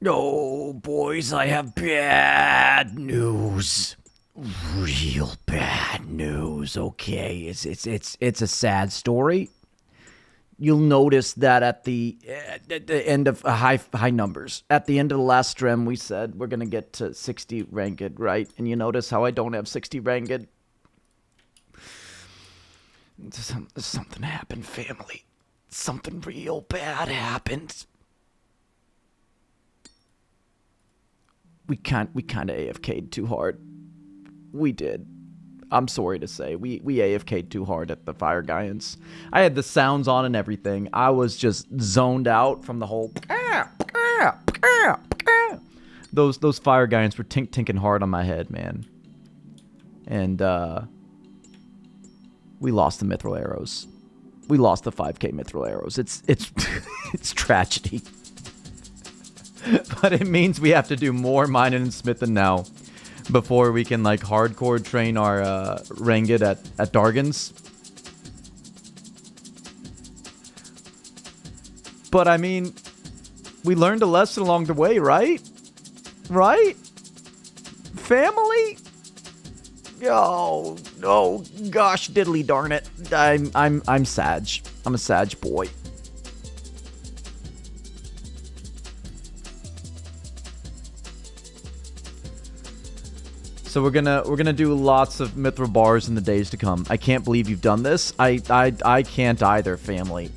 Oh, boys, I have bad news. Real bad news. Okay, it's a sad story. You'll notice that at the end of high numbers. At the end of the last stream, we said we're gonna get to 60 ranked, right? And you notice how I don't have 60 ranked. Something happened, family. Something real bad happened. We kind of AFK'd too hard. We did. I'm sorry to say. We AFK'd too hard at the Fire Giants. I had the sounds on and everything. I was just zoned out from the whole... Those Fire Giants were tinking hard on my head, man. And, we lost the Mithril Arrows. We lost the 5k Mithril Arrows. It's it's tragedy. But it means we have to do more mining and smithing now before we can, like, hardcore train our Ranged at Dargans. But, I mean, we learned a lesson along the way, right? Right? Family? Oh, gosh, diddly darn it. I'm Sag. I'm a Sag boy. So we're gonna do lots of Mithril bars in the days to come. I can't believe you've done this. I can't either, family.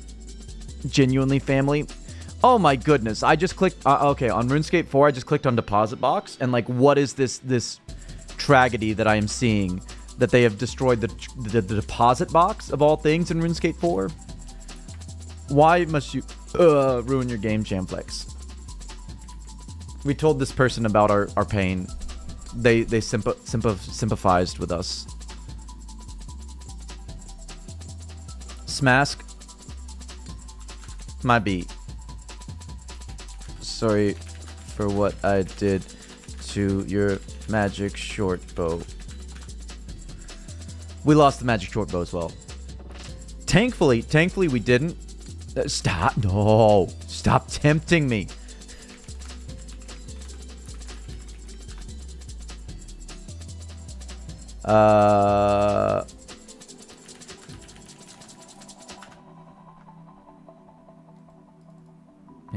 Genuinely, family. Oh my goodness! I just clicked. Okay, on RuneScape 4, I just clicked on deposit box, and like, what is this tragedy that I am seeing? That they have destroyed the deposit box of all things in RuneScape 4. Why must you ruin your game, Jamflex? We told this person about our pain. They sympathized with us. Smask. My beat. Sorry for what I did to your magic short bow. We lost the magic short bow as well. Thankfully we didn't. Stop. No. Stop tempting me. Yeah,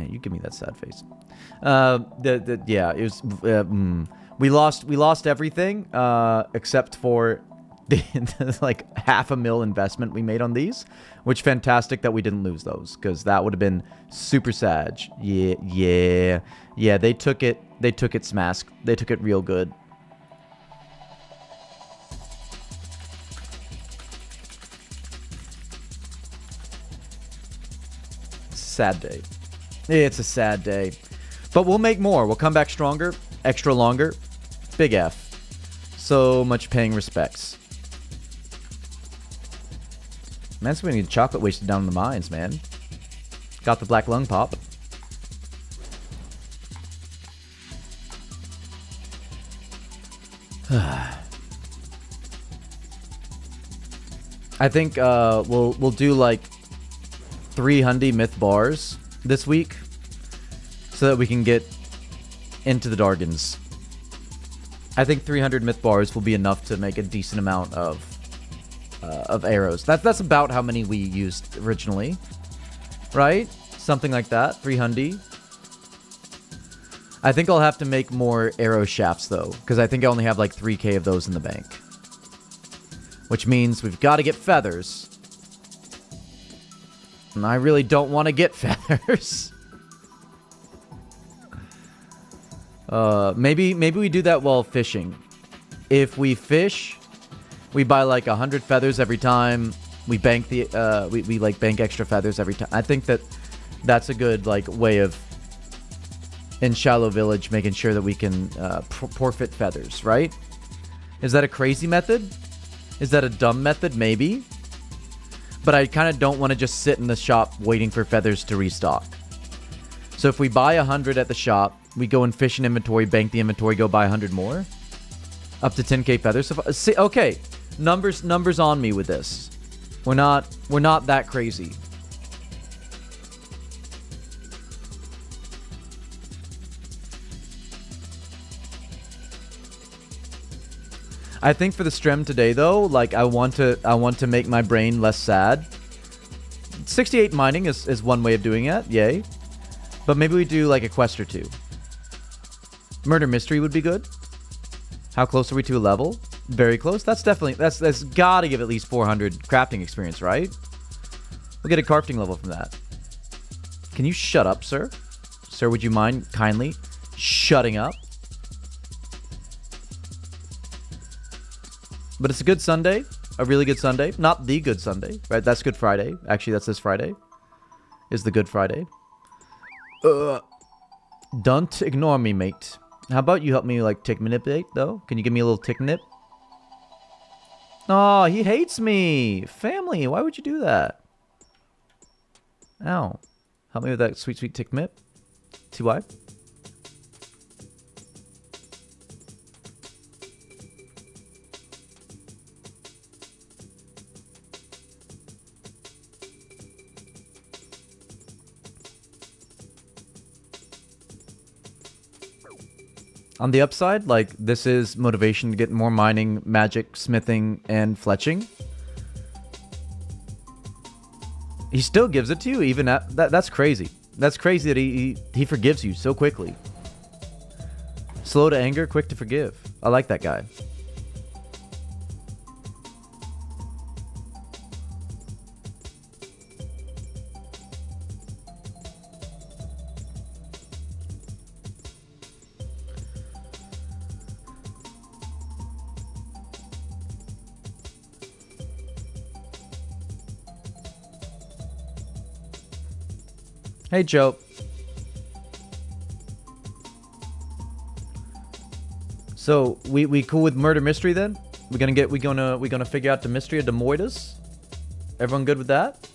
you give me that sad face. Yeah, it was. We lost everything except for the like $500,000 investment we made on these, which fantastic that we didn't lose those, because that would have been super sad. Yeah. They took it, Smask. They took it real good. Sad day. It's a sad day. But we'll make more. We'll come back stronger, extra longer. Big F. So much paying respects. Man, that's when we need chocolate wasted down in the mines, man. Got the black lung pop. I think we'll do like 300 myth bars this week so that we can get into the Dargans. I think 300 myth bars will be enough to make a decent amount of arrows. That's about how many we used originally, right? Something like that. 300. I think I'll have to make more arrow shafts though, because I think I only have like 3k of those in the bank, which means we've got to get feathers. And I really don't want to get feathers. Maybe we do that while fishing. If we fish, we buy like 100 feathers every time. We bank the we like bank extra feathers every time. I think that's a good like way of, in Shallow Village, making sure that we can forfeit feathers, right? Is that a crazy method? Is that a dumb method? Maybe. But I kind of don't want to just sit in the shop waiting for feathers to restock. So if we buy 100 at the shop, we go and fish an inventory, bank the inventory, go buy 100 more. Up to 10k feathers. So see, okay, numbers on me with this. We're not that crazy. I think for the stream today, though, like I want to make my brain less sad. 68 mining is one way of doing it. Yay. But maybe we do like a quest or two. Murder mystery would be good. How close are we to a level? Very close. That's gotta give at least 400 crafting experience, right? We'll get a crafting level from that. Can you shut up, sir? Sir, would you mind kindly shutting up? But it's a good Sunday. A really good Sunday. Not the good Sunday, right? That's Good Friday. Actually, that's this Friday. Is the Good Friday. Don't ignore me, mate. How about you help me, like, tick manipulate, though? Can you give me a little tick nip? Oh, he hates me. Family, why would you do that? Ow. Help me with that sweet, sweet tick nip. TY. On the upside, like, this is motivation to get more mining, magic, smithing, and fletching. He still gives it to you, even at... That's crazy. That's crazy that he forgives you so quickly. Slow to anger, quick to forgive. I like that guy. Hey, Joe. So we cool with murder mystery then? We gonna figure out the mystery of the Moidas? Everyone good with that?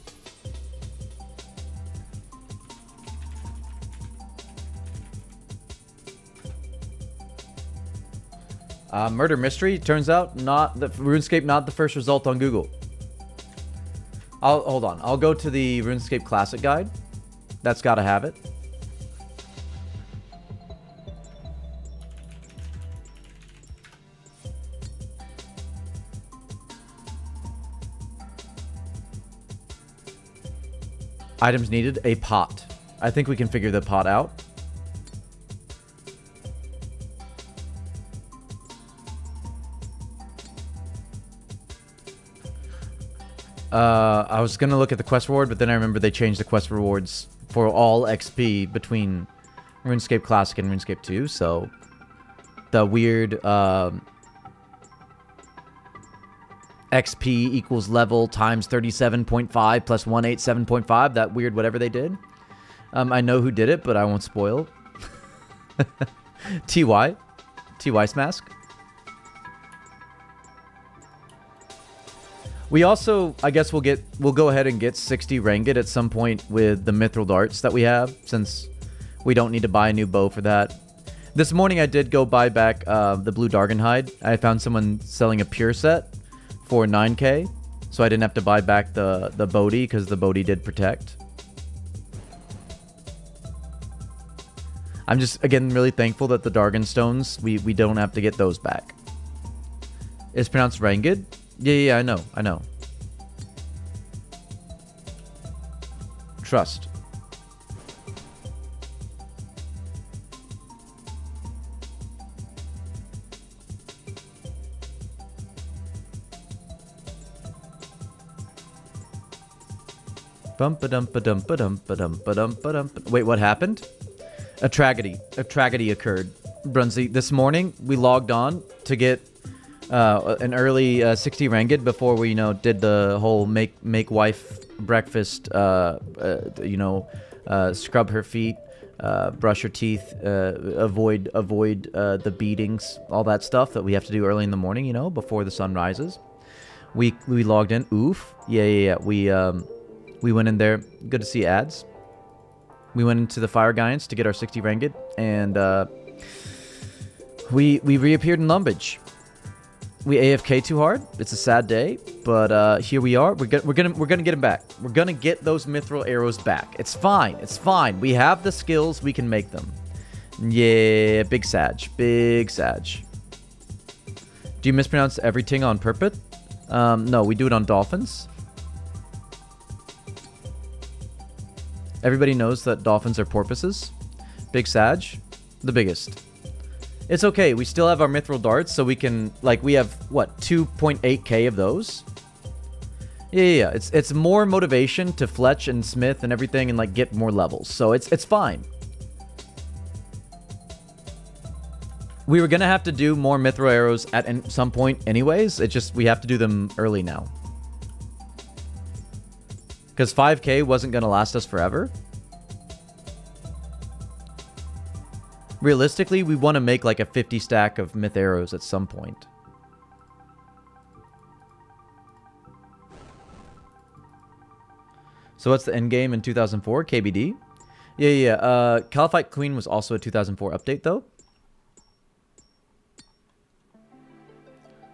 Murder mystery turns out not the RuneScape, not the first result on Google. Hold on. I'll go to the RuneScape Classic Guide. That's got to have it. Items needed, a pot. I think we can figure the pot out. I was going to look at the quest reward, but then I remember they changed the quest rewards for all XP between RuneScape Classic and RuneScape 2, so the weird XP equals level times 37.5 plus 187.5, that weird whatever they did. I know who did it, but I won't spoil. TY Smask. We also, I guess we'll go ahead and get 60 Rangit at some point with the Mithril Darts that we have, since we don't need to buy a new bow for that. This morning I did go buy back the Blue Dargonhide. I found someone selling a pure set for 9k, so I didn't have to buy back the Bodhi, because the Bodhi did protect. I'm just, again, really thankful that the Dargon Stones, we don't have to get those back. It's pronounced Rangid? Yeah, I know. Trust. Wait, what happened? A tragedy occurred. Brunsey, this morning we logged on to get an early 60 Rangid before we, did the whole make wife breakfast, scrub her feet, brush her teeth, avoid the beatings, all that stuff that we have to do early in the morning, before the sun rises. We logged in. Oof. Yeah. We went in there. Good to see ads. We went into the Fire Giants to get our 60 Rangid, and we reappeared in Lumbridge. We AFK too hard. It's a sad day, but here we are. We're gonna get them back. We're gonna get those mithril arrows back. It's fine. It's fine. We have the skills. We can make them. Yeah, big Sag. Do you mispronounce everything on purpose? No, we do it on dolphins. Everybody knows that dolphins are porpoises. Big Sag, the biggest. It's okay. We still have our mithril darts, so we can, like, we have, what, 2.8k of those? Yeah. It's more motivation to fletch and smith and everything and, like, get more levels. So it's fine. We were going to have to do more mithril arrows at some point anyways. It's just we have to do them early now. Because 5k wasn't going to last us forever. Realistically, we want to make like a 50 stack of myth arrows at some point. So what's the end game in 2004? KBD? Yeah. Caliphite Queen was also a 2004 update though.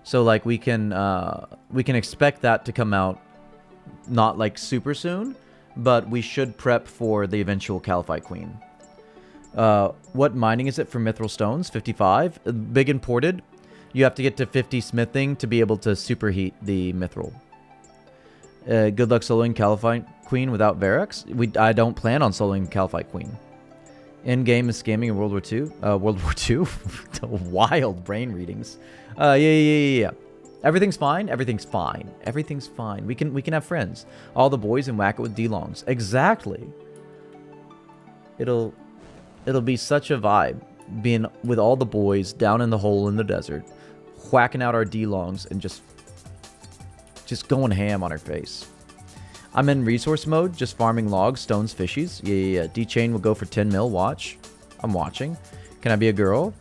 So like we can expect that to come out not like super soon, but we should prep for the eventual Caliphite Queen. What mining is it for mithril stones? 55. Big imported. You have to get to 50 smithing to be able to superheat the mithril. Good luck soloing Caliphite Queen without Varrox. I don't plan on soloing Caliphite Queen. End game is scamming in World War II. World War II? Wild brain readings. Yeah. Everything's fine. Everything's fine. Everything's fine. We can have friends. All the boys and whack it with D-longs. Exactly. It'll be such a vibe being with all the boys down in the hole in the desert, whacking out our D-longs and just going ham on our face. I'm in resource mode, just farming logs, stones, fishies. Yeah. D-chain will go for 10 mil. Watch. I'm watching. Can I be a girl?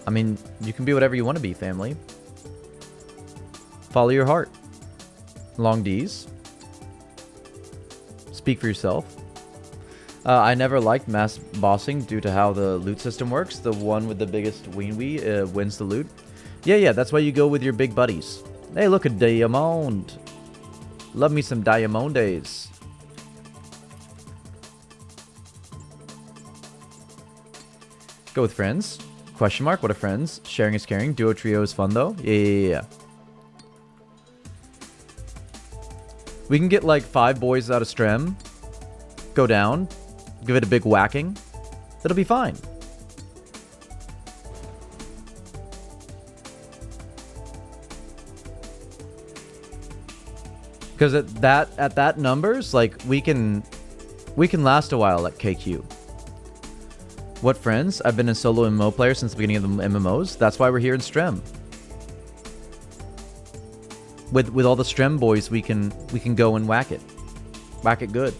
I mean, you can be whatever you want to be, family. Follow your heart. Long D's. Speak for yourself. I never liked mass bossing due to how the loot system works. The one with the biggest wee wins the loot. Yeah, that's why you go with your big buddies. Hey, look, a diamond. Love me some diamondes. Go with friends. Question mark, what are friends? Sharing is caring. Duo trio is fun though. Yeah. We can get like 5 boys out of Strem. Go down. Give it a big whacking. It'll be fine. Because at that numbers, like we can last a while at KQ. What friends? I've been a solo MMO player since the beginning of the MMOs. That's why we're here in Strem. With all the Strem boys, we can go and whack it. Whack it good.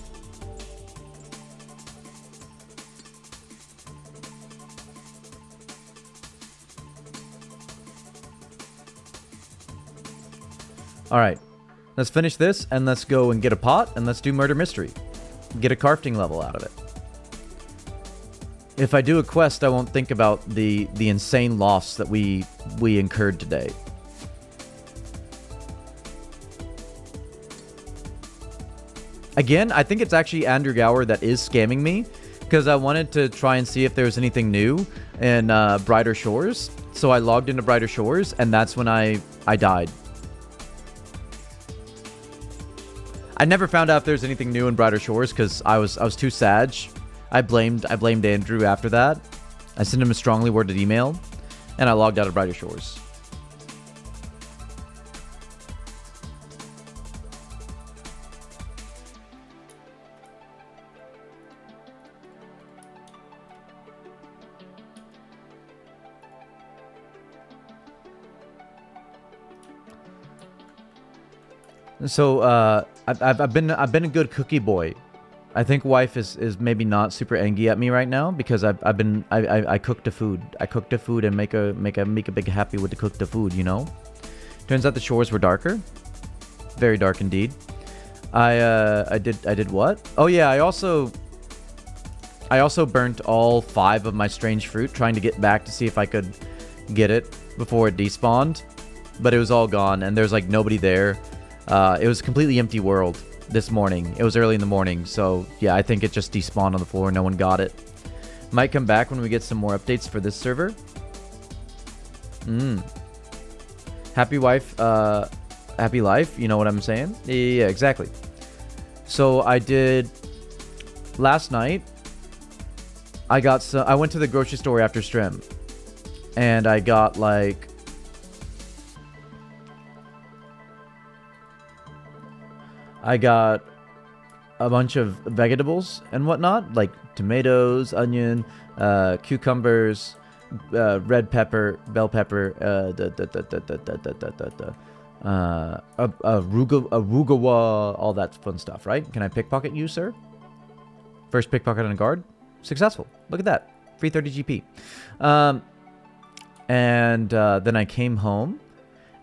All right. Let's finish this, and let's go and get a pot, and let's do Murder Mystery. Get a crafting level out of it. If I do a quest, I won't think about the insane loss that we incurred today. Again, I think it's actually Andrew Gower that is scamming me, because I wanted to try and see if there was anything new in Brighter Shores. So I logged into Brighter Shores, and that's when I died. I never found out if there's anything new in Brighter Shores because I was too sad. I blamed Andrew after that. I sent him a strongly worded email, and I logged out of Brighter Shores. So I've been a good cookie boy. I think wife is maybe not super angry at me right now because I cooked the food. I cooked the food and make a big happy with the cooked the food, you know. Turns out the shores were darker, very dark indeed. I did what? Oh yeah, I also burnt all 5 of my strange fruit trying to get back to see if I could get it before it despawned, but it was all gone and there's like nobody there. It was a completely empty world this morning. It was early in the morning, so yeah, I think it just despawned on the floor. No one got it. Might come back when we get some more updates for this server. Happy wife, happy life. You know what I'm saying? Yeah, exactly. So I did last night. I went to the grocery store after stream, and I got like a bunch of vegetables and whatnot, like tomatoes, onion, cucumbers, red pepper, bell pepper, arugula, all that fun stuff, right? Can I pickpocket you, sir? First pickpocket on a guard. Successful. Look at that. Free 30 GP. And then I came home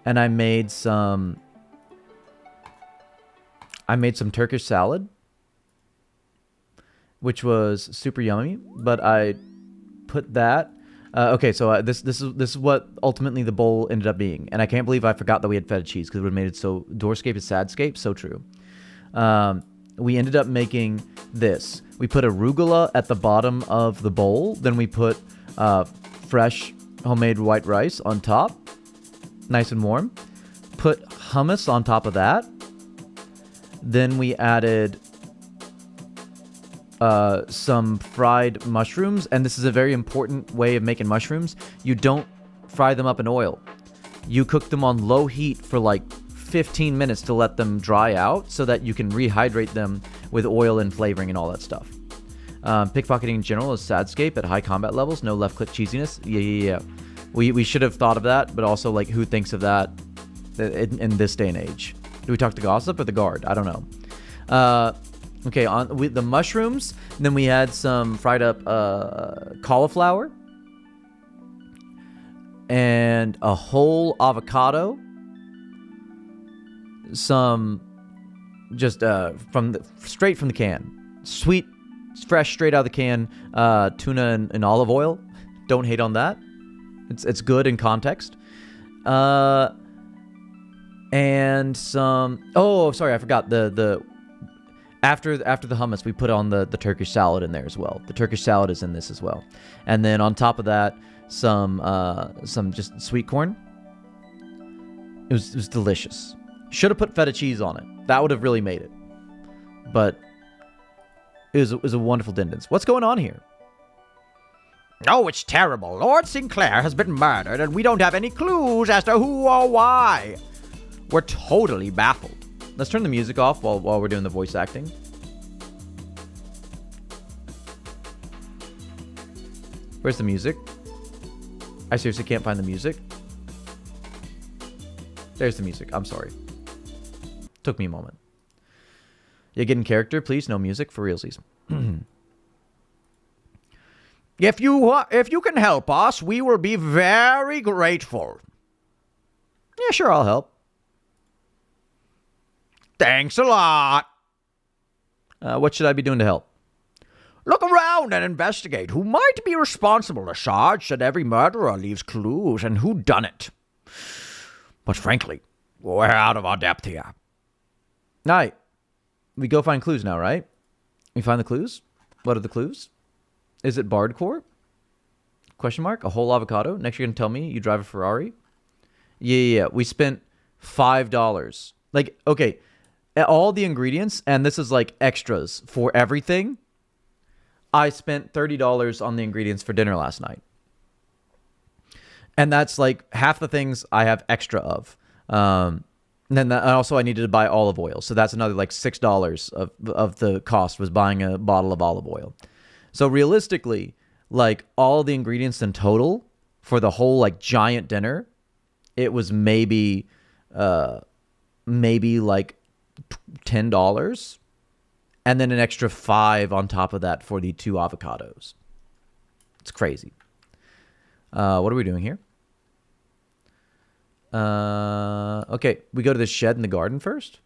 and I made some Turkish salad, which was super yummy, but I put that okay, so this is what ultimately the bowl ended up being, and I can't believe I forgot that we had feta cheese, because it would have made it so doorscape is sadscape. So true. We ended up making this. We put arugula at the bottom of the bowl, then we put fresh homemade white rice on top, nice and warm. Put hummus on top of that. Then we added some fried mushrooms, and this is a very important way of making mushrooms. You don't fry them up in oil. You cook them on low heat for like 15 minutes to let them dry out, so that you can rehydrate them with oil and flavoring and all that stuff. Pickpocketing in general is sadscape at high combat levels. No left click cheesiness. Yeah. We should have thought of that, but also, like, who thinks of that in this day and age? Do we talk to Gossip or the guard? I don't know. Okay, with the mushrooms, then we had some fried up cauliflower and a whole avocado. Some just straight from the can, sweet, fresh, straight out of the can, tuna and olive oil. Don't hate on that. It's good in context. And some. Oh, sorry, I forgot the. After the hummus, we put on the Turkish salad in there as well. The Turkish salad is in this as well. And then on top of that, some just sweet corn. It was delicious. Should have put feta cheese on it. That would have really made it. But it was a wonderful dindens. What's going on here? Oh, it's terrible. Lord Sinclair has been murdered, and we don't have any clues as to who or why. We're totally baffled. Let's turn the music off while we're doing the voice acting. Where's the music? I seriously can't find the music. There's the music. I'm sorry. Took me a moment. You get in character, please. No music for realsies. If you can help us, we will be very grateful. Yeah, sure, I'll help. Thanks a lot. What should I be doing to help? Look around and investigate who might be responsible. The Sarge said every murderer leaves clues, and who done it. But frankly, we're out of our depth here. Night. We go find clues now, right? We find the clues? What are the clues? Is it Bardcore? Question mark? A whole avocado? Next you're going to tell me you drive a Ferrari? Yeah. We spent $5. Like, okay, all the ingredients, and this is like extras for everything. I spent $30 on the ingredients for dinner last night. And that's like half the things I have extra of. And then also I needed to buy olive oil. So that's another like $6 of the cost was buying a bottle of olive oil. So realistically, like all the ingredients in total for the whole like giant dinner, it was maybe like $10. And then an extra $5 on top of that for the 2 avocados. It's crazy. What are we doing here? Okay, we go to the shed in the garden first.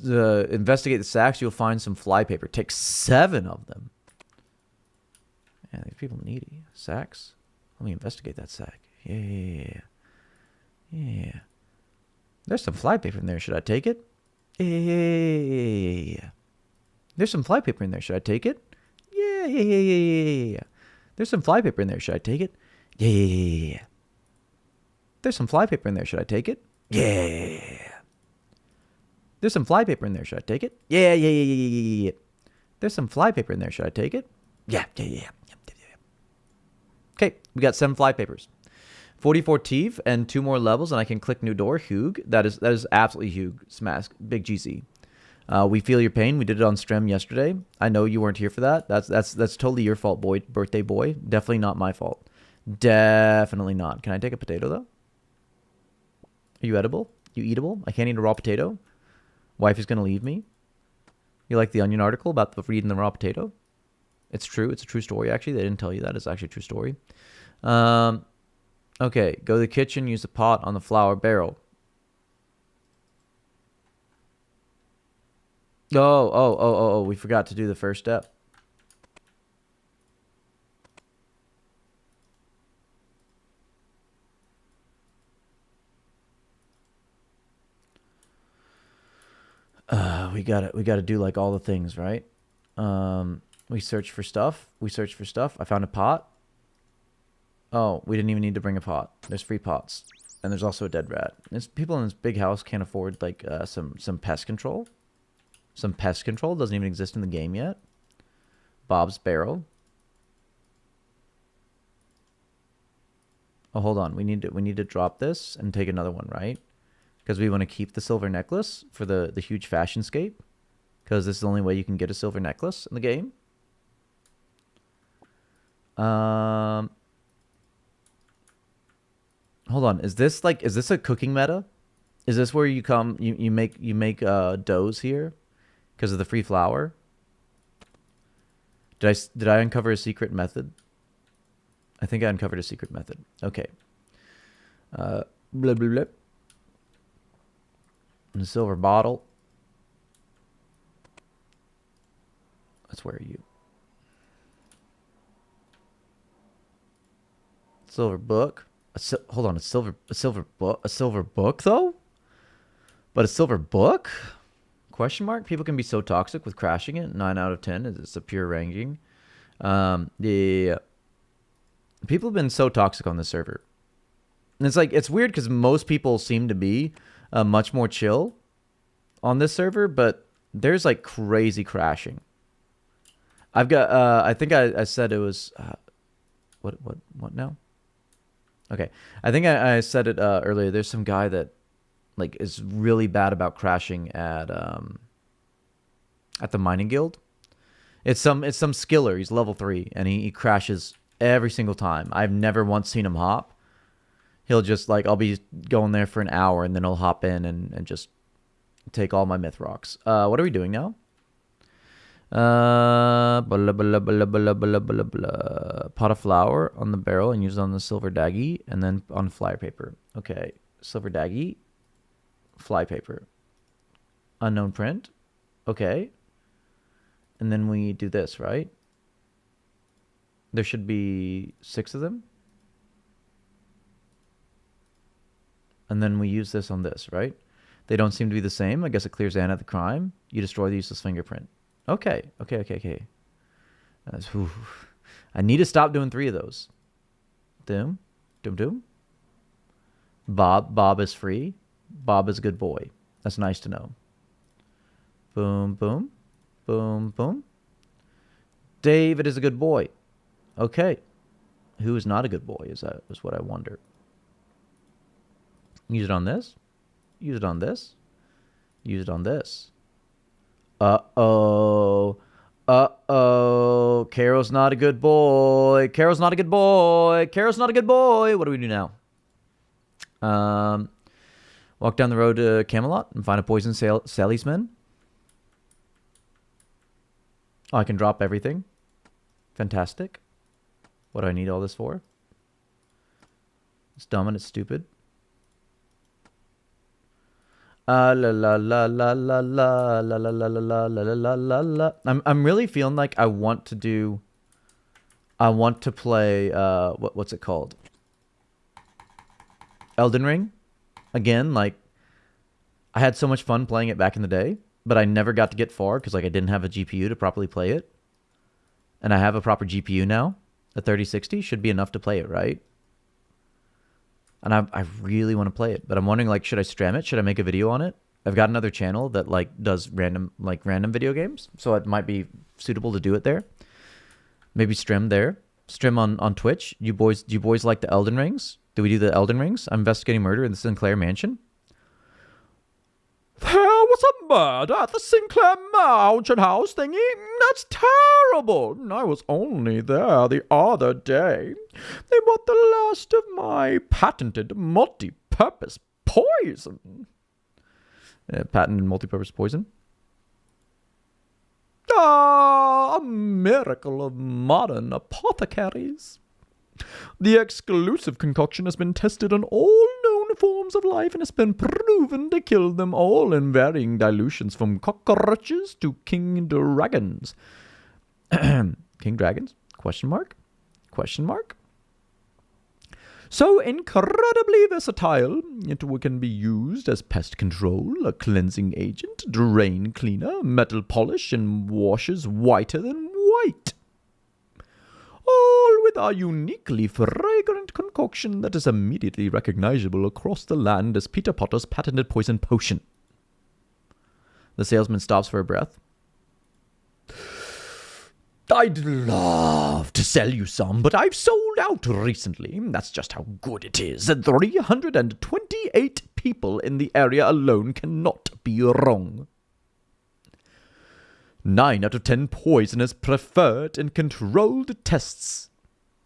Investigate the sacks. You'll find some flypaper. Take 7 of them. Yeah, these people needy. Sacks. Let me investigate that sack. Yeah. There's some flypaper in there. Should I take it? Yeah. There's some flypaper in there. Should I take it? Yeah. There's some flypaper in there. Should I take it? Yeah. There's some flypaper in there. Should I take it? Yeah. There's some flypaper in there. Should I take it? Yeah. There's some flypaper in there. Should I take it? Yeah. Okay, we got 7 flypapers. 44 teeth and 2 more levels, and I can click new door. Hug. That is absolutely Hug. Smask. Big GC. We feel your pain. We did it on stream yesterday. I know you weren't here for that. That's totally your fault, boy. Birthday boy. Definitely not my fault. Definitely not. Can I take a potato though? Are you edible? You eatable? I can't eat a raw potato. Wife is gonna leave me. You like the Onion article about the reading the raw potato? It's true. It's a true story, actually. They didn't tell you that. It's actually a true story. Okay. Go to the kitchen. Use the pot on the flour barrel. Oh. We forgot to do the first step. We gotta do like all the things, right? We search for stuff. I found a pot. Oh, we didn't even need to bring a pot. There's free pots. And there's also a dead rat. People in this big house can't afford like some pest control. Some pest control doesn't even exist in the game yet. Bob's barrel. Oh, hold on. We need to drop this and take another one, right? Because we want to keep the silver necklace for the huge fashion scape. Because this is the only way you can get a silver necklace in the game. Hold on. Is this a cooking meta? Is this where you make doughs here because of the free flour? Did I uncover a secret method? I think I uncovered a secret method. Okay. Blah blah blah. And a silver bottle. That's where you. Silver book. Hold on, a silver book though? But a silver book? Question mark? People can be so toxic with crashing it. 9 out of 10. It's a pure ranking. The people have been so toxic on this server. And it's weird because most people seem to be much more chill on this server, but there's like crazy crashing. I've got I think I said it was what now? Okay. I think I said it earlier. There's some guy that like is really bad about crashing at the mining guild. It's some skiller. He's level 3 and he crashes every single time. I've never once seen him hop. He'll just like I'll be going there for an hour and then he'll hop in and just take all my myth rocks. What are we doing now? Blah, blah, blah, blah, blah, blah, blah, blah. Pot of flour on the barrel and use it on the silver daggy and then on fly paper. Okay, silver daggy, fly paper, unknown print. Okay, and then we do this, right? There should be 6 of them. And then we use this on this, right? They don't seem to be the same. I guess it clears Anna the crime. You destroy the useless fingerprint. Okay. I need to stop doing 3 of those. Doom. Bob is free. Bob is a good boy. That's nice to know. Boom. David is a good boy. Okay. Who is not a good boy is what I wonder. Use it on this. Use it on this. Use it on this. Uh-oh. Carol's not a good boy. Carol's not a good boy. What do we do now? Walk down the road to Camelot and find a poison salesman. Oh, I can drop everything. Fantastic. What do I need all this for? It's dumb and it's stupid. La la la la la la la la la la la la la la. I'm really feeling like I want to play what's it called? Elden Ring again. Like I had so much fun playing it back in the day, but I never got to get far because like I didn't have a GPU to properly play it. And I have a proper GPU now. A 3060 should be enough to play it, right? And I really want to play it, but I'm wondering, like, should I stream it? Should I make a video on it? I've got another channel that like does random video games, so it might be suitable to do it there. Maybe stream there. Stream on Twitch. Do you boys like the Elden Rings? Do we do the Elden Rings? I'm investigating murder in the Sinclair mansion. There was a murder at the Sinclair Mansion house thingy? That's terrible. I was only there the other day. They bought the last of my patented multi-purpose poison. Patented multi-purpose poison? Ah, a miracle of modern apothecaries. The exclusive concoction has been tested on all known forms of life and has been proven to kill them all in varying dilutions, from cockroaches to king dragons. King dragons? Question mark? Question mark? So incredibly versatile, it can be used as pest control, a cleansing agent, drain cleaner, metal polish, and washes whiter than white. All with our uniquely fragrant concoction that is immediately recognizable across the land as Peter Potter's patented poison potion. The salesman stops for a breath. I'd love to sell you some, but I've sold out recently. That's just how good it is. 328 people in the area alone cannot be wrong. 9 out of 10 poison is preferred in controlled tests.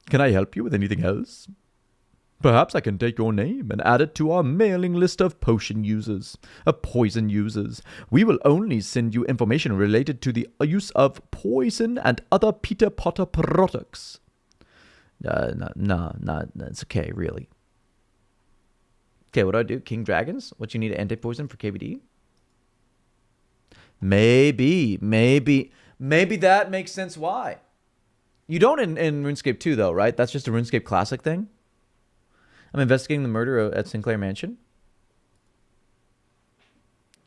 Can I help you with anything else? Perhaps I can take your name and add it to our mailing list of potion users, of poison users. We will only send you information related to the use of poison and other Peter Potter products. No, it's okay, really. Okay, what do I do? King Dragons? What you need anti-poison for KBD? Maybe that makes sense why. You don't in RuneScape 2 though, right? That's just a RuneScape Classic thing. I'm investigating the murder at Sinclair Mansion.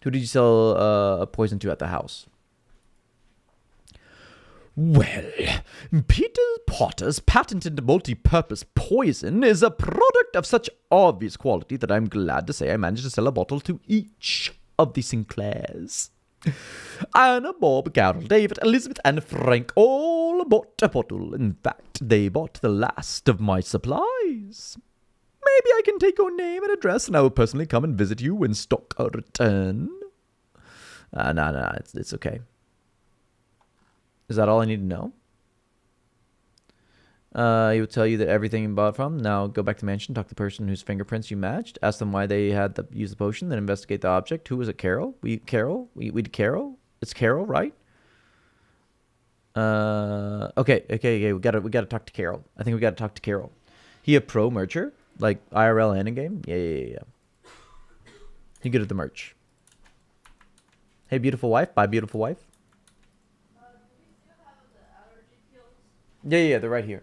Who did you sell a poison to at the house? Well, Peter Potter's patented multi-purpose poison is a product of such obvious quality that I'm glad to say I managed to sell a bottle to each of the Sinclairs. Anna, Bob, Carol, David, Elizabeth, and Frank all bought a bottle. In fact, they bought the last of my supplies. Maybe I can take your name and address, and I will personally come and visit you when stock return. No, it's okay. Is that all I need to know? He will tell you that everything you bought from. Now go back to the mansion, talk to the person whose fingerprints you matched, ask them why they had to use the potion, then investigate the object. Who was it? Carol? We did Carol? It's Carol, right? Okay. We gotta talk to Carol. I think we gotta talk to Carol. He a pro mercher? Like IRL and in-game? Yeah. He good at the merch. Hey, beautiful wife. Bye, beautiful wife. Do we still have the allergy pills? Yeah, they're right here.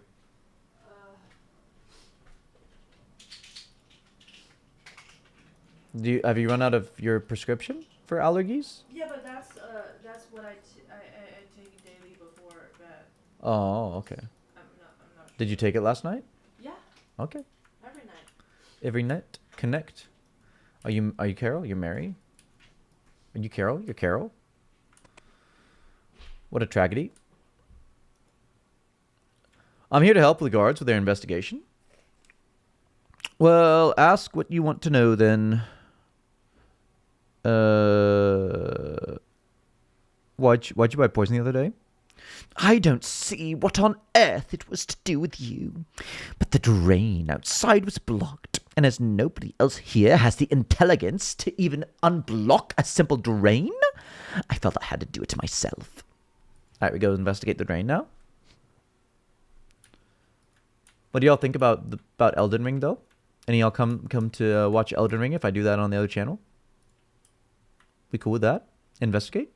Have you run out of your prescription for allergies? Yeah, but that's what I take daily before bed. Oh, okay. I'm not sure. Did you take it last night? Yeah. Okay. Every night. Every night. Connect. Are you Carol? You're Mary? Are you Carol? You're Carol? What a tragedy. I'm here to help the guards with their investigation. Well, ask what you want to know then. Why'd you buy poison the other day? I don't see what on earth it was to do with you. But the drain outside was blocked, and as nobody else here has the intelligence to even unblock a simple drain, I felt I had to do it myself. All right, we go investigate the drain now. What do y'all think about Elden Ring though? Any y'all come to watch Elden Ring if I do that on the other channel? We cool with that? Investigate.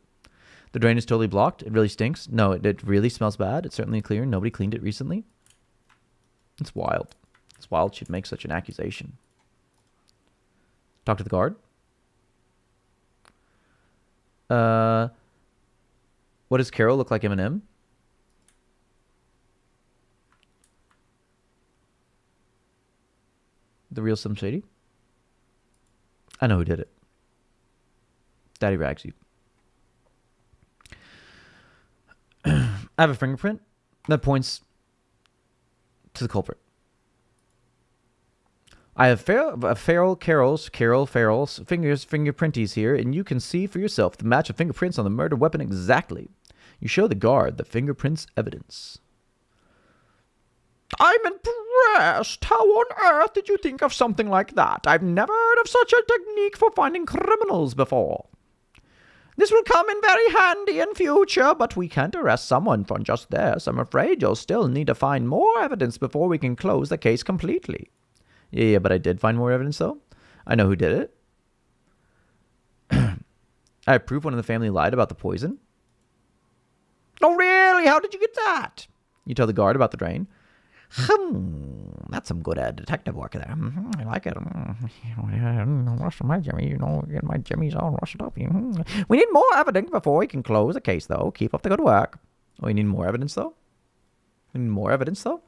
The drain is totally blocked. It really stinks. No, it really smells bad. It's certainly clear. Nobody cleaned it recently. It's wild. It's wild she'd make such an accusation. Talk to the guard. What does Carol look like Eminem? The real Slim Shady. I know who did it. Daddy Ragsy. I have a fingerprint that points to the culprit. I have Carol Farrell's fingerprinties here, and you can see for yourself the match of fingerprints on the murder weapon exactly. You show the guard the fingerprints evidence. I'm impressed. How on earth did you think of something like that? I've never heard of such a technique for finding criminals before. This will come in very handy in future, but we can't arrest someone for just this. I'm afraid you'll still need to find more evidence before we can close the case completely. Yeah, but I did find more evidence, though. I know who did it. I have proof one of the family lied about the poison. Oh, really? How did you get that? You tell the guard about the drain. That's some good detective work there. I like it. Rush my Jimmy, get my Jimmy's all rushed up. We need more evidence before we can close the case, though. Keep up the good work. Oh, you need more evidence, though? We need more evidence, though?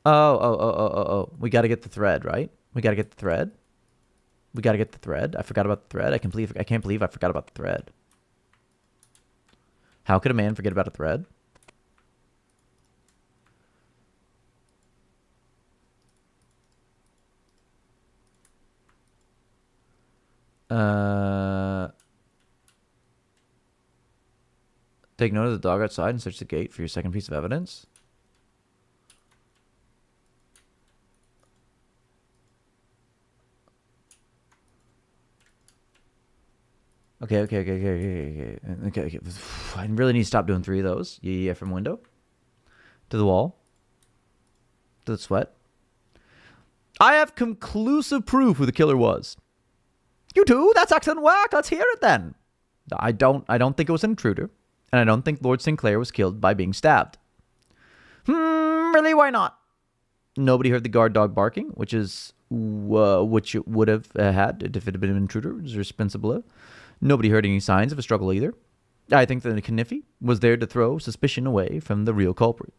Oh. We got to get the thread, right? We got to get the thread. I forgot about the thread. I can't believe I forgot about the thread. How could a man forget about a thread? Take note of the dog outside and search the gate for your second piece of evidence. Okay. I really need to stop doing 3 of those. Yeah, from window to the wall to the sweat. I have conclusive proof who the killer was. You too? That's excellent work. Let's hear it then. I don't think it was an intruder, and I don't think Lord Sinclair was killed by being stabbed. Really? Why not? Nobody heard the guard dog barking, which it would have had if it had been an intruder. It was responsible. Nobody heard any signs of a struggle either. I think that the Kniffy was there to throw suspicion away from the real culprit.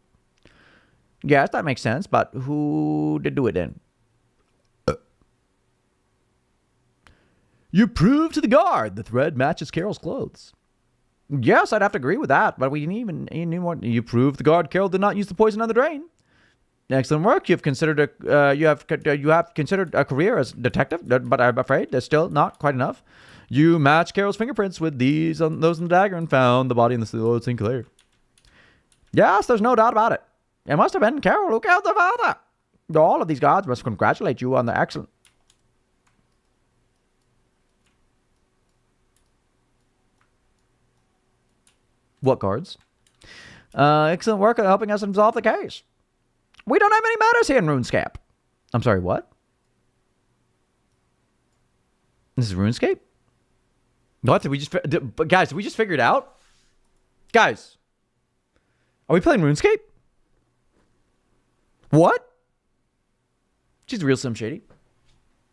Yes, that makes sense, but who did do it then? You proved to the guard the thread matches Carol's clothes. Yes, I'd have to agree with that, but we didn't even more. You proved the guard Carol did not use the poison on the drain. Excellent work. You have considered a career as detective, but I'm afraid that's still not quite enough. You matched Carol's fingerprints with those on the dagger and found the body in the Lord Sinclair. Yes, there's no doubt about it. It must have been Carol who killed the father. All of these guards must congratulate you on the excellent. What guards? Excellent work at helping us resolve the case. We don't have any matters here in RuneScape. I'm sorry, what? This is RuneScape? What? Did we just figure it out? Guys, are we playing RuneScape? What? She's a real Slim Shady.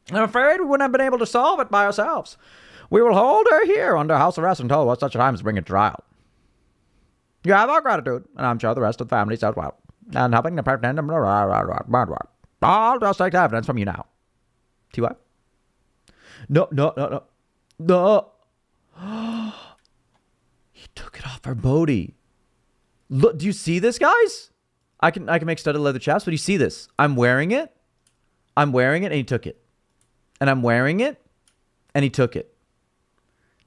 I'm afraid we wouldn't have been able to solve it by ourselves. We will hold her here under house arrest until such a time as bring it to trial. You have our gratitude, and I'm sure the rest of the family as well. And helping the pretend. I'll just take the evidence from you now. See what? No. He took it off our Bodhi. Look, do you see this, guys? I can make studded leather chaps, but do you see this? I'm wearing it, and he took it. And I'm wearing it, and he took it.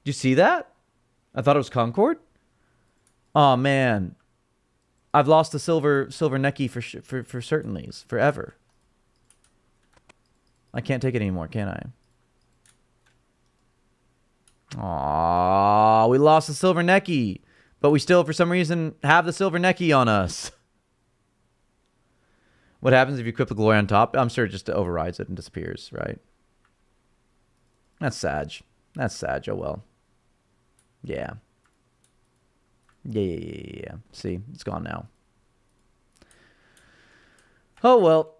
Do you see that? I thought it was Concord. Oh man, I've lost the silver necky for certainlies forever. I can't take it anymore, can I? Aw, we lost the silver necky, but we still, for some reason, have the silver necky on us. What happens if you equip the glory on top? I'm sure it just overrides it and disappears, right? That's sad. Oh well. Yeah. Yeah. See, it's gone now. Oh well.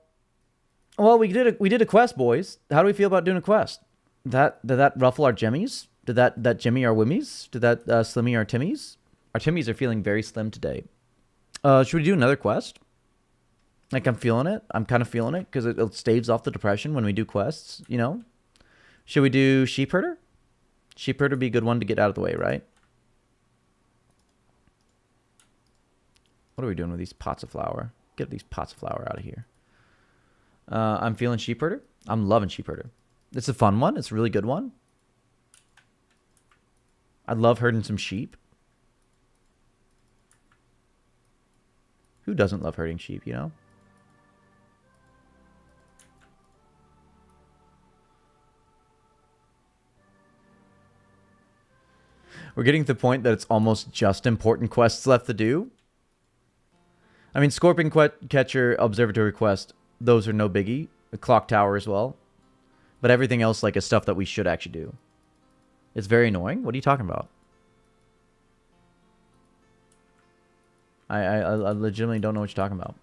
Well, we did a quest, boys. How do we feel about doing a quest? Did that ruffle our jimmies? Did that jimmy our wimmies? Did that slimmy our timmies? Our timmies are feeling very slim today. Should we do another quest? Like, I'm feeling it. I'm kind of feeling it because it staves off the depression when we do quests, you know? Should we do sheep herder? Sheep herder would be a good one to get out of the way, right? What are we doing with these pots of flour? Get these pots of flour out of here. I'm feeling sheep herder. I'm loving sheep herder. It's a fun one. It's a really good one. I love herding some sheep. Who doesn't love herding sheep, you know? We're getting to the point that it's almost just important quests left to do. I mean, Scorpion Catcher, Observatory Quest, those are no biggie. The Clock Tower as well. But everything else, like, is stuff that we should actually do. It's very annoying. What are you talking about? I legitimately don't know what you're talking about.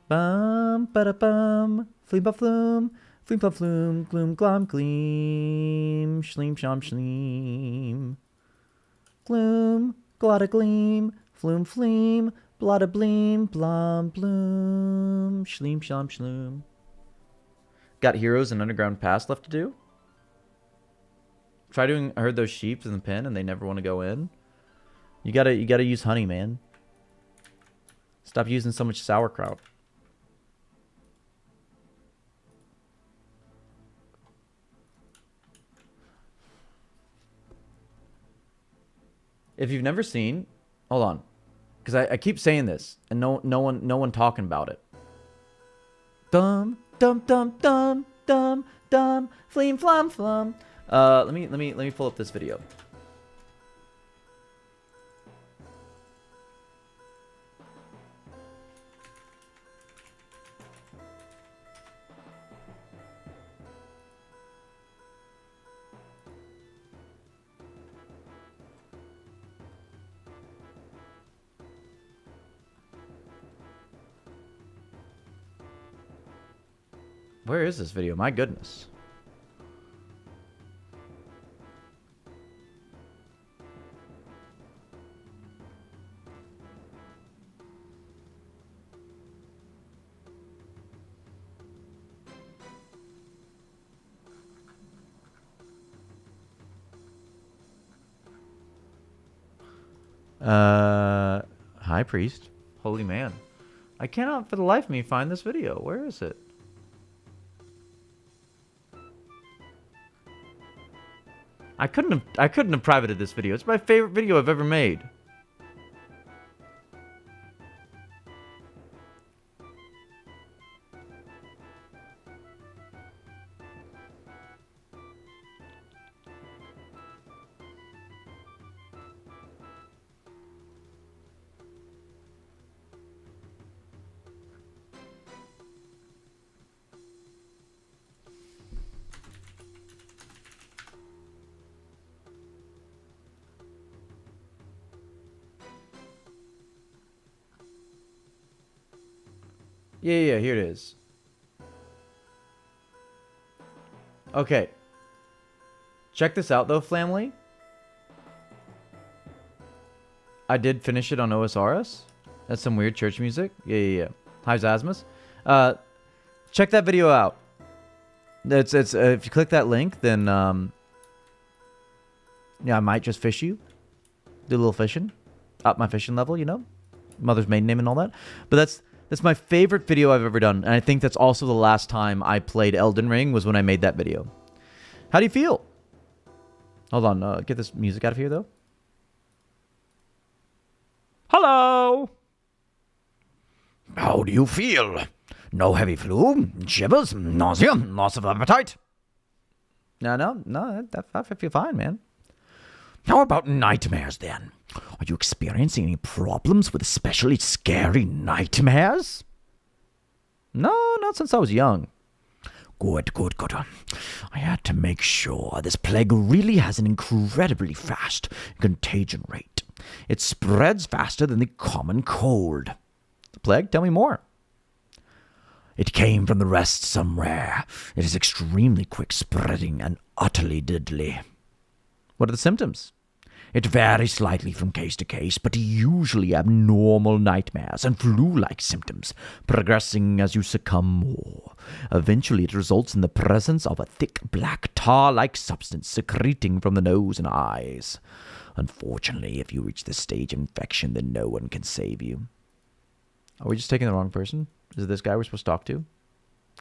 Bum, ba-da-bum, fleem ba flume, fleem ba flume, gloom glom gleam, shleem shom shleem. Gloom, glotta gleam, flume fleem, blotta bleem, blom bloom, shleem shom shloom. Got heroes and underground pass left to do? Try doing herd those sheep in the pen and they never want to go in. You gotta use honey, man. Stop using so much sauerkraut. If you've never seen, hold on, because I keep saying this and no one talking about it. Dum dum dum dum dum dum fleem flum flum. Let me pull up this video. Where is this video? My goodness. High Priest. Holy man. I cannot for the life of me find this video. Where is it? I couldn't have privated this video. It's my favorite video I've ever made. Yeah, here it is. Okay. Check this out, though, family. I did finish it on OSRS. That's some weird church music. Yeah. Hi, Zasmus. Check that video out. It's if you click that link, then yeah, I might just fish you. Do a little fishing. Up my fishing level, you know? Mother's maiden name and all that. But that's my favorite video I've ever done. And I think that's also the last time I played Elden Ring was when I made that video. How do you feel? Hold on. Get this music out of here, though. Hello! How do you feel? No heavy flu? Shivers? Nausea? Loss of appetite? No. I feel fine, man. How about nightmares, then? Are you experiencing any problems with especially scary nightmares? No, not since I was young. Good. I had to make sure. This plague really has an incredibly fast contagion rate. It spreads faster than the common cold. The plague? Tell me more. It came from the rest somewhere. It is extremely quick spreading and utterly deadly. What are the symptoms? It varies slightly from case to case, but usually abnormal nightmares and flu-like symptoms, progressing as you succumb more. Eventually, it results in the presence of a thick, black, tar-like substance secreting from the nose and eyes. Unfortunately, if you reach this stage of infection, then no one can save you. Are we just taking the wrong person? Is it this guy we're supposed to talk to?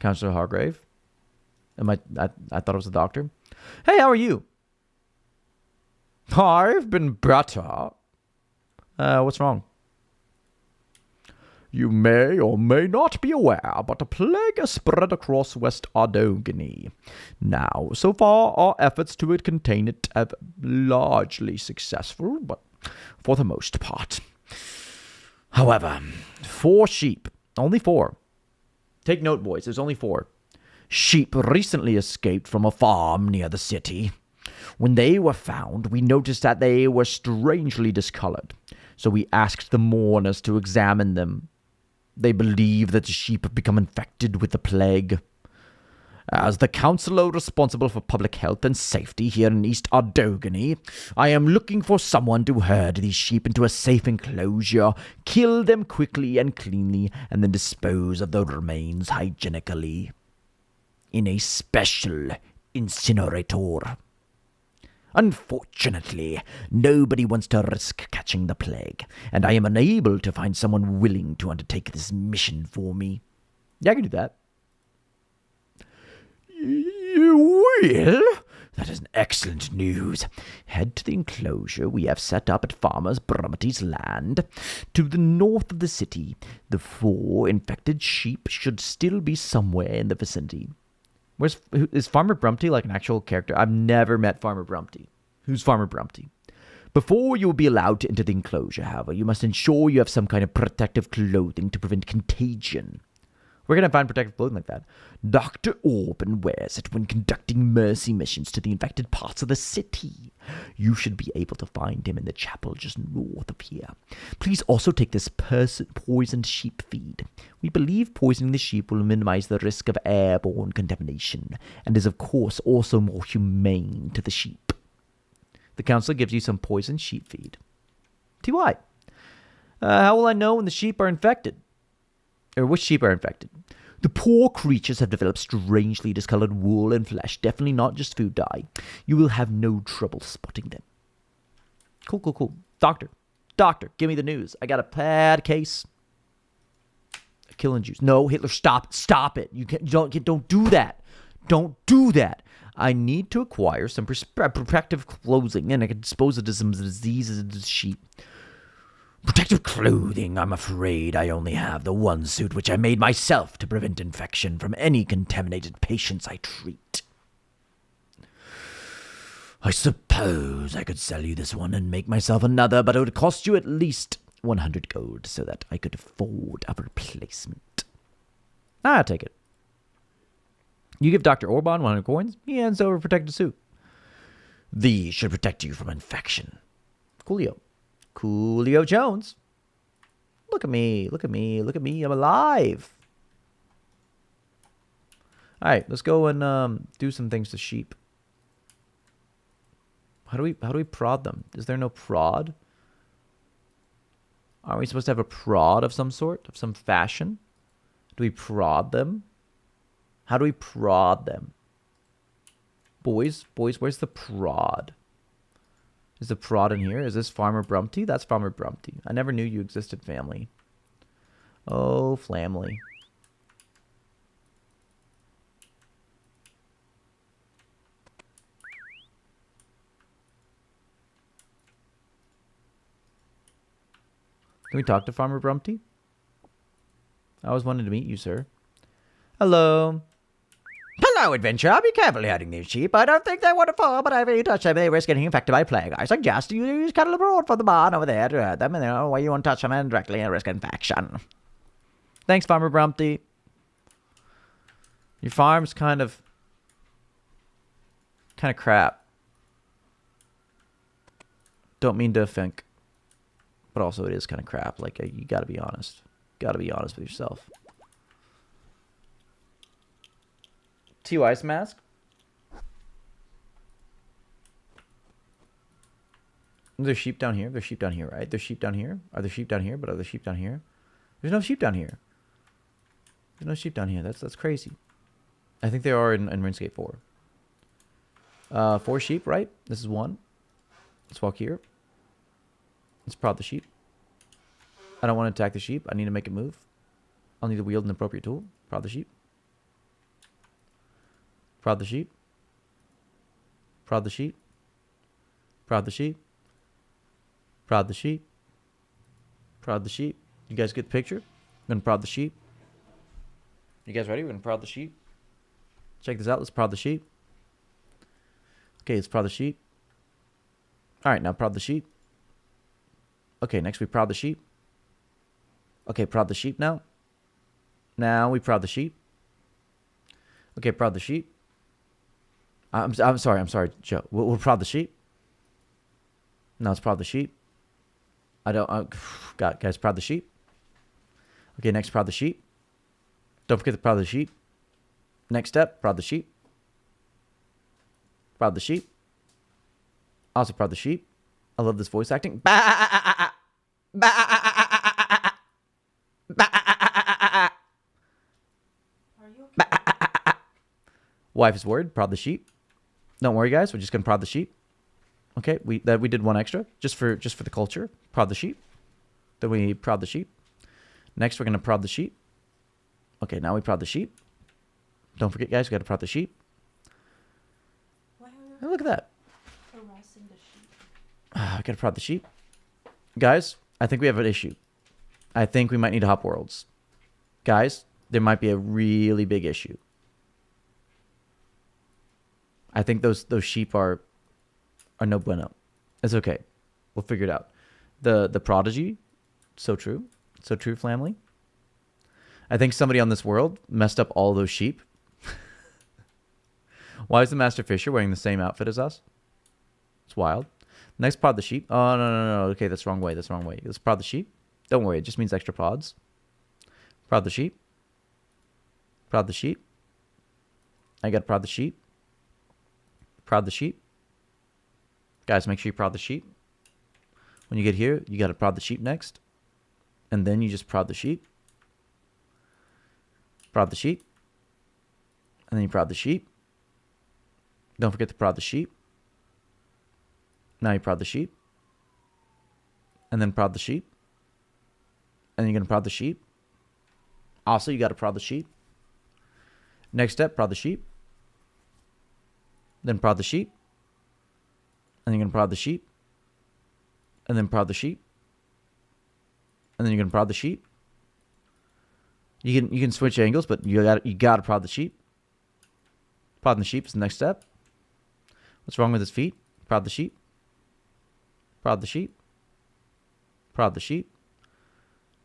Counselor Hargrave? I thought it was the doctor. Hey, how are you? I've been better. What's wrong? You may or may not be aware, but a plague has spread across West Ardogeny. Now, so far, our efforts to contain it have largely successful, but for the most part. However, 4 sheep, only 4. Take note, boys, there's only 4. Sheep recently escaped from a farm near the city. When they were found, we noticed that they were strangely discolored, so we asked the mourners to examine them. They believe that the sheep have become infected with the plague. As the counselor responsible for public health and safety here in East Ardogeny, I am looking for someone to herd these sheep into a safe enclosure, kill them quickly and cleanly, and then dispose of the remains hygienically in a special incinerator. Unfortunately, nobody wants to risk catching the plague, and I am unable to find someone willing to undertake this mission for me. Yeah, I can do that. You will? That is an excellent news. Head to the enclosure we have set up at Farmer Brummety's land. To the north of the city, the 4 infected sheep should still be somewhere in the vicinity. Is Farmer Brumty like an actual character? I've never met Farmer Brumty. Who's Farmer Brumty? Before you will be allowed to enter the enclosure, however, you must ensure you have some kind of protective clothing to prevent contagion. We're going to find protective clothing like that. Dr. Orban wears it when conducting mercy missions to the infected parts of the city. You should be able to find him in the chapel just north of here. Please also take this poisoned sheep feed. We believe poisoning the sheep will minimize the risk of airborne contamination, and is of course also more humane to the sheep. The council gives you some poisoned sheep feed. TY. How will I know when the sheep are infected? Or which sheep are infected? The poor creatures have developed strangely discolored wool and flesh, definitely not just food dye. You will have no trouble spotting them. Cool. Doctor, give me the news. I got a bad case. Killing juice. No, Hitler, stop it. Don't do that. Don't do that. I need to acquire some protective clothing, and I can dispose of some diseases of the sheep. Protective clothing, I'm afraid I only have the one suit which I made myself to prevent infection from any contaminated patients I treat. I suppose I could sell you this one and make myself another, but it would cost you at least 100 gold so that I could afford a replacement. I'll take it. You give Dr. Orban 100 coins, he hands over a protective suit. These should protect you from infection. Coolio Jones. Look at me, I'm alive. Alright, let's go and do some things to sheep. How do we prod them? Is there no prod? Aren't we supposed to have a prod of some sort, of some fashion? Do we prod them? How do we prod them? Boys, where's the prod? Is the prod in here? Is this Farmer Brumty? That's Farmer Brumty. I never knew you existed, family. Oh, family. Can we talk to Farmer Brumty? I always wanted to meet you, sir. Hello. Hello, adventurer. Be careful herding these sheep. I don't think they want to fall, but if you touch them, they risk getting infected by plague. I suggest you use cattle abroad from the barn over there to herd them, and then you won't touch them and directly risk infection. Thanks, Farmer Brumty. Your farm's kind of crap. Don't mean to think, but also it is kind of crap. Like, you gotta be honest. Gotta be honest with yourself. TY's mask? There's sheep down here. There's sheep down here, right? There's sheep down here. Are there sheep down here? But are there sheep down here? There's no sheep down here. There's no sheep down here. That's crazy. I think there are in RuneScape 4. 4 sheep, right? This is 1. Let's walk here. Let's prod the sheep. I don't want to attack the sheep. I need to make it move. I'll need to wield an appropriate tool. Prod the sheep. Prod the sheep. Prod the sheep. Prod the sheep. Prod the sheep. Prod the sheep. You guys get the picture? I'm gonna prod the sheep. You guys ready? We're gonna prod the sheep. Check this out. Let's prod the sheep. Okay, let's prod the sheep. Alright, now prod the sheep. Okay, next we prod the sheep. Okay, prod the sheep now. Now we prod the sheep. Okay, prod the sheep. I'm sorry, Joe. We'll prod the sheep. Now let's prod the sheep. Guys, prod the sheep. Okay, next prod the sheep. Don't forget to prod the sheep. Next step, prod the sheep. Prod the sheep. Also prod the sheep. I love this voice acting. Ba ba ba. Are you okay? Wife is worried. Prod the sheep. Don't worry, guys. We're just gonna prod the sheep. Okay, we did 1 extra just for the culture. Prod the sheep. Then we prod the sheep. Next, we're gonna prod the sheep. Okay, now we prod the sheep. Don't forget, guys. We gotta prod the sheep. Why are Hey, you look at that. harassing the sheep? I gotta prod the sheep. Guys, I think we have an issue. I think we might need to hop worlds. Guys, there might be a really big issue. I think those sheep are no bueno. It's okay. We'll figure it out. The prodigy, so true. So true, family. I think somebody on this world messed up all those sheep. Why is the Master Fisher wearing the same outfit as us? It's wild. Next, prod the sheep. Oh, no. Okay, that's the wrong way. That's the wrong way. Let's prod the sheep. Don't worry. It just means extra prods. Prod the sheep. Prod the sheep. I gotta prod the sheep. Prod the sheep. Guys, make sure you prod the sheep. When you get here, you gotta prod the sheep next. And then you just prod the sheep. Prod the sheep. And then you prod the sheep. Don't forget to prod the sheep. Now you prod the sheep. And then prod the sheep. And then you're going to prod the sheep. Also, you got to prod the sheep. Next step, prod the sheep. Then prod the sheep. And then you're going to prod the sheep. And then prod the sheep. And then you're going to prod the sheep. You can switch angles, but you got to prod the sheep. Prodding the sheep is the next step. What's wrong with his feet? Prod the sheep. Prod the sheep. Prod the sheep.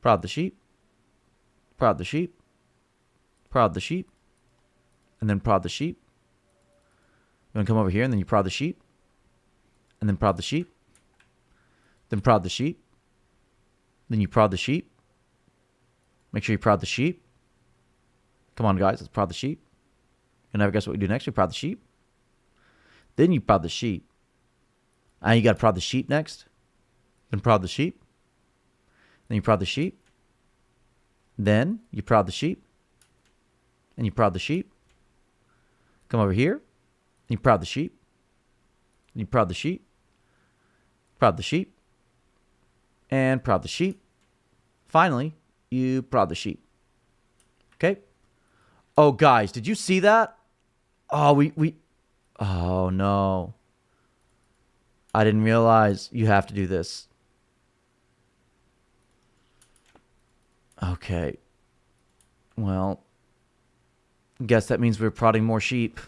Prod the sheep. Prod the sheep. Prod the sheep. And then prod the sheep. You want to come over here and then you prod the sheep. And then prod the sheep. Then prod the sheep. Then you prod the sheep. Make sure you prod the sheep. Come on, guys. Let's prod the sheep. And now guess what we do next? We prod the sheep. Then you prod the sheep. And you got to prod the sheep next. Then prod the sheep. Then you prod the sheep. Then you prod the sheep. And you prod the sheep. Come over here. And you prod the sheep. And you prod the sheep. Prod the sheep. And prod the sheep. Finally, you prod the sheep. Okay? Oh, guys, did you see that? Oh, we oh, no. I didn't realize you have to do this. Okay. Well, guess that means we're prodding more sheep.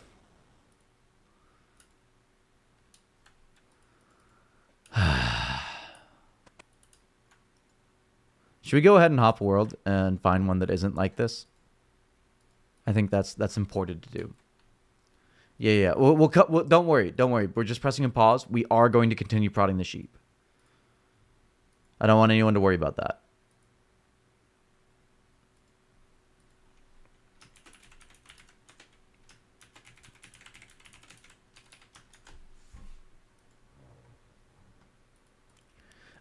Should we go ahead and hop world and find one that isn't like this? I think that's important to do. Yeah. We'll cut. Don't worry. We're just pressing and pause. We are going to continue prodding the sheep. I don't want anyone to worry about that.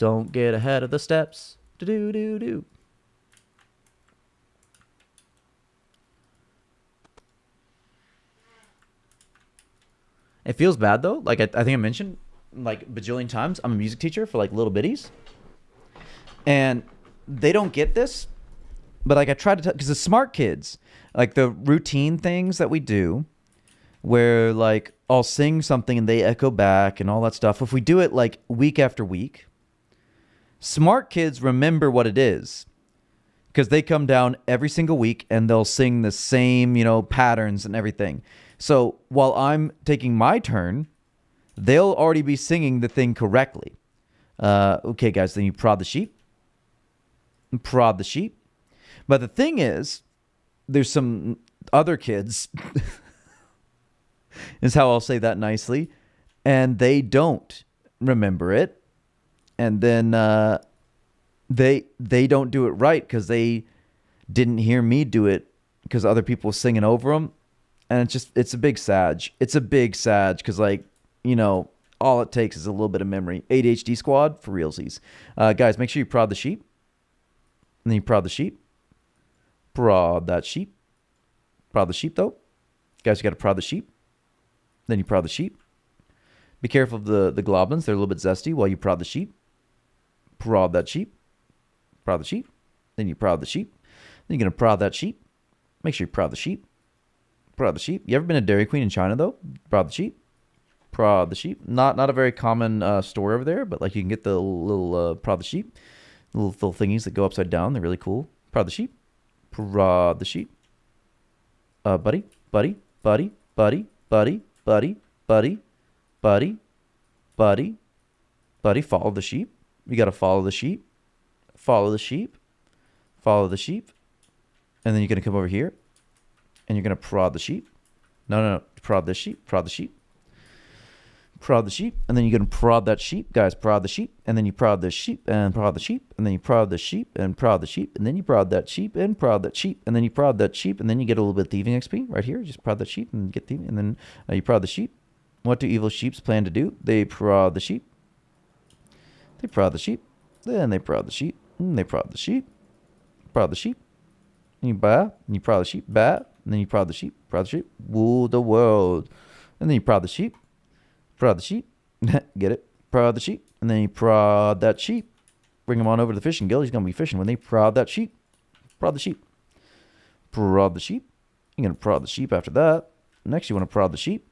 Don't get ahead of the steps. Do-do-do-do. It feels bad though. Like I think I mentioned like bajillion times, I'm a music teacher for like little bitties. And they don't get this. But like I try to tell, because the smart kids, like the routine things that we do, where like I'll sing something and they echo back and all that stuff. If we do it like week after week, smart kids remember what it is because they come down every single week and they'll sing the same, you know, patterns and everything. So while I'm taking my turn, they'll already be singing the thing correctly. Okay, guys, then you prod the sheep. Prod the sheep. But the thing is, there's some other kids, is how I'll say that nicely, and they don't remember it. And then they don't do it right because they didn't hear me do it because other people were singing over them. And it's a big sag. It's a big sag because, like, you know, all it takes is a little bit of memory. ADHD squad for realsies. Guys, make sure you prod the sheep. And then you prod the sheep. Prod that sheep. Prod the sheep, though. Guys, you got to prod the sheep. Then you prod the sheep. Be careful of the goblins. They're a little bit zesty while you prod the sheep. Prod that sheep. Prod the sheep. Then you prod the sheep. Then you're going to prod that sheep. Make sure you prod the sheep. Prod the sheep. You ever been to Dairy Queen in China, though? Prod the sheep. Prod the sheep. Not a very common store over there, but like you can get the little prod the sheep. Little thingies that go upside down. They're really cool. Prod the sheep. Prod the sheep. Buddy, buddy, buddy, buddy, buddy, buddy, buddy, buddy, buddy, buddy. Follow the sheep. You got to follow the sheep. Follow the sheep. Follow the sheep. And then you're going to come over here. And you're going to prod the sheep. No. Prod the sheep. Prod the sheep. Prod the sheep. And then you're going to prod that sheep. Guys, prod the sheep. And then you prod the sheep and prod the sheep. And then you prod the sheep and prod the sheep. And then you prod that sheep and prod that sheep. And then you prod that sheep. And then you get a little bit of thieving XP right here. Just prod that sheep and get thieving. And then you prod the sheep. What do evil sheeps plan to do? They prod the sheep. They prod the sheep. Then they prod the sheep. And they prod the sheep. Prod the sheep. And you bat. And you prod the sheep. Bat. And then you prod the sheep. Prod the sheep. Rule the world. And then you prod the sheep. Prod the sheep. Get it? Prod the sheep. And then you prod that sheep. Bring him on over to the fishing guild. He's going to be fishing when they prod that sheep. Prod the sheep. Prod the sheep. You're going to prod the sheep after that. Next, you want to prod the sheep.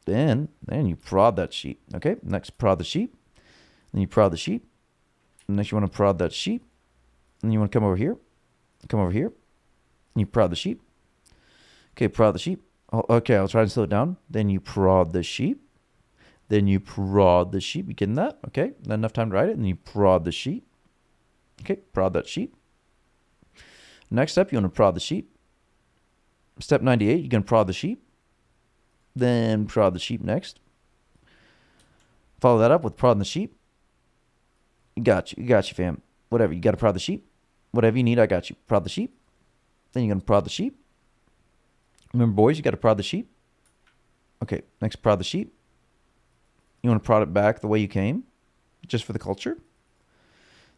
Then you prod that sheep. Okay? Next, prod the sheep. Then you prod the sheep. Next, you want to prod that sheep. And you want to come over here. Come over here. And you prod the sheep. Okay, prod the sheep. Oh, okay, I'll try and slow it down. Then you prod the sheep. Then you prod the sheep. You getting that? Okay, not enough time to write it. And you prod the sheep. Okay, prod that sheep. Next step, you want to prod the sheep. Step 98, you're going to prod the sheep. Then prod the sheep next. Follow that up with prodding the sheep. You got you, fam. Whatever, you got to prod the sheep. Whatever you need, I got you. Prod the sheep. Then you're going to prod the sheep. Remember, boys, you got to prod the sheep. Okay, next, prod the sheep. You want to prod it back the way you came, just for the culture.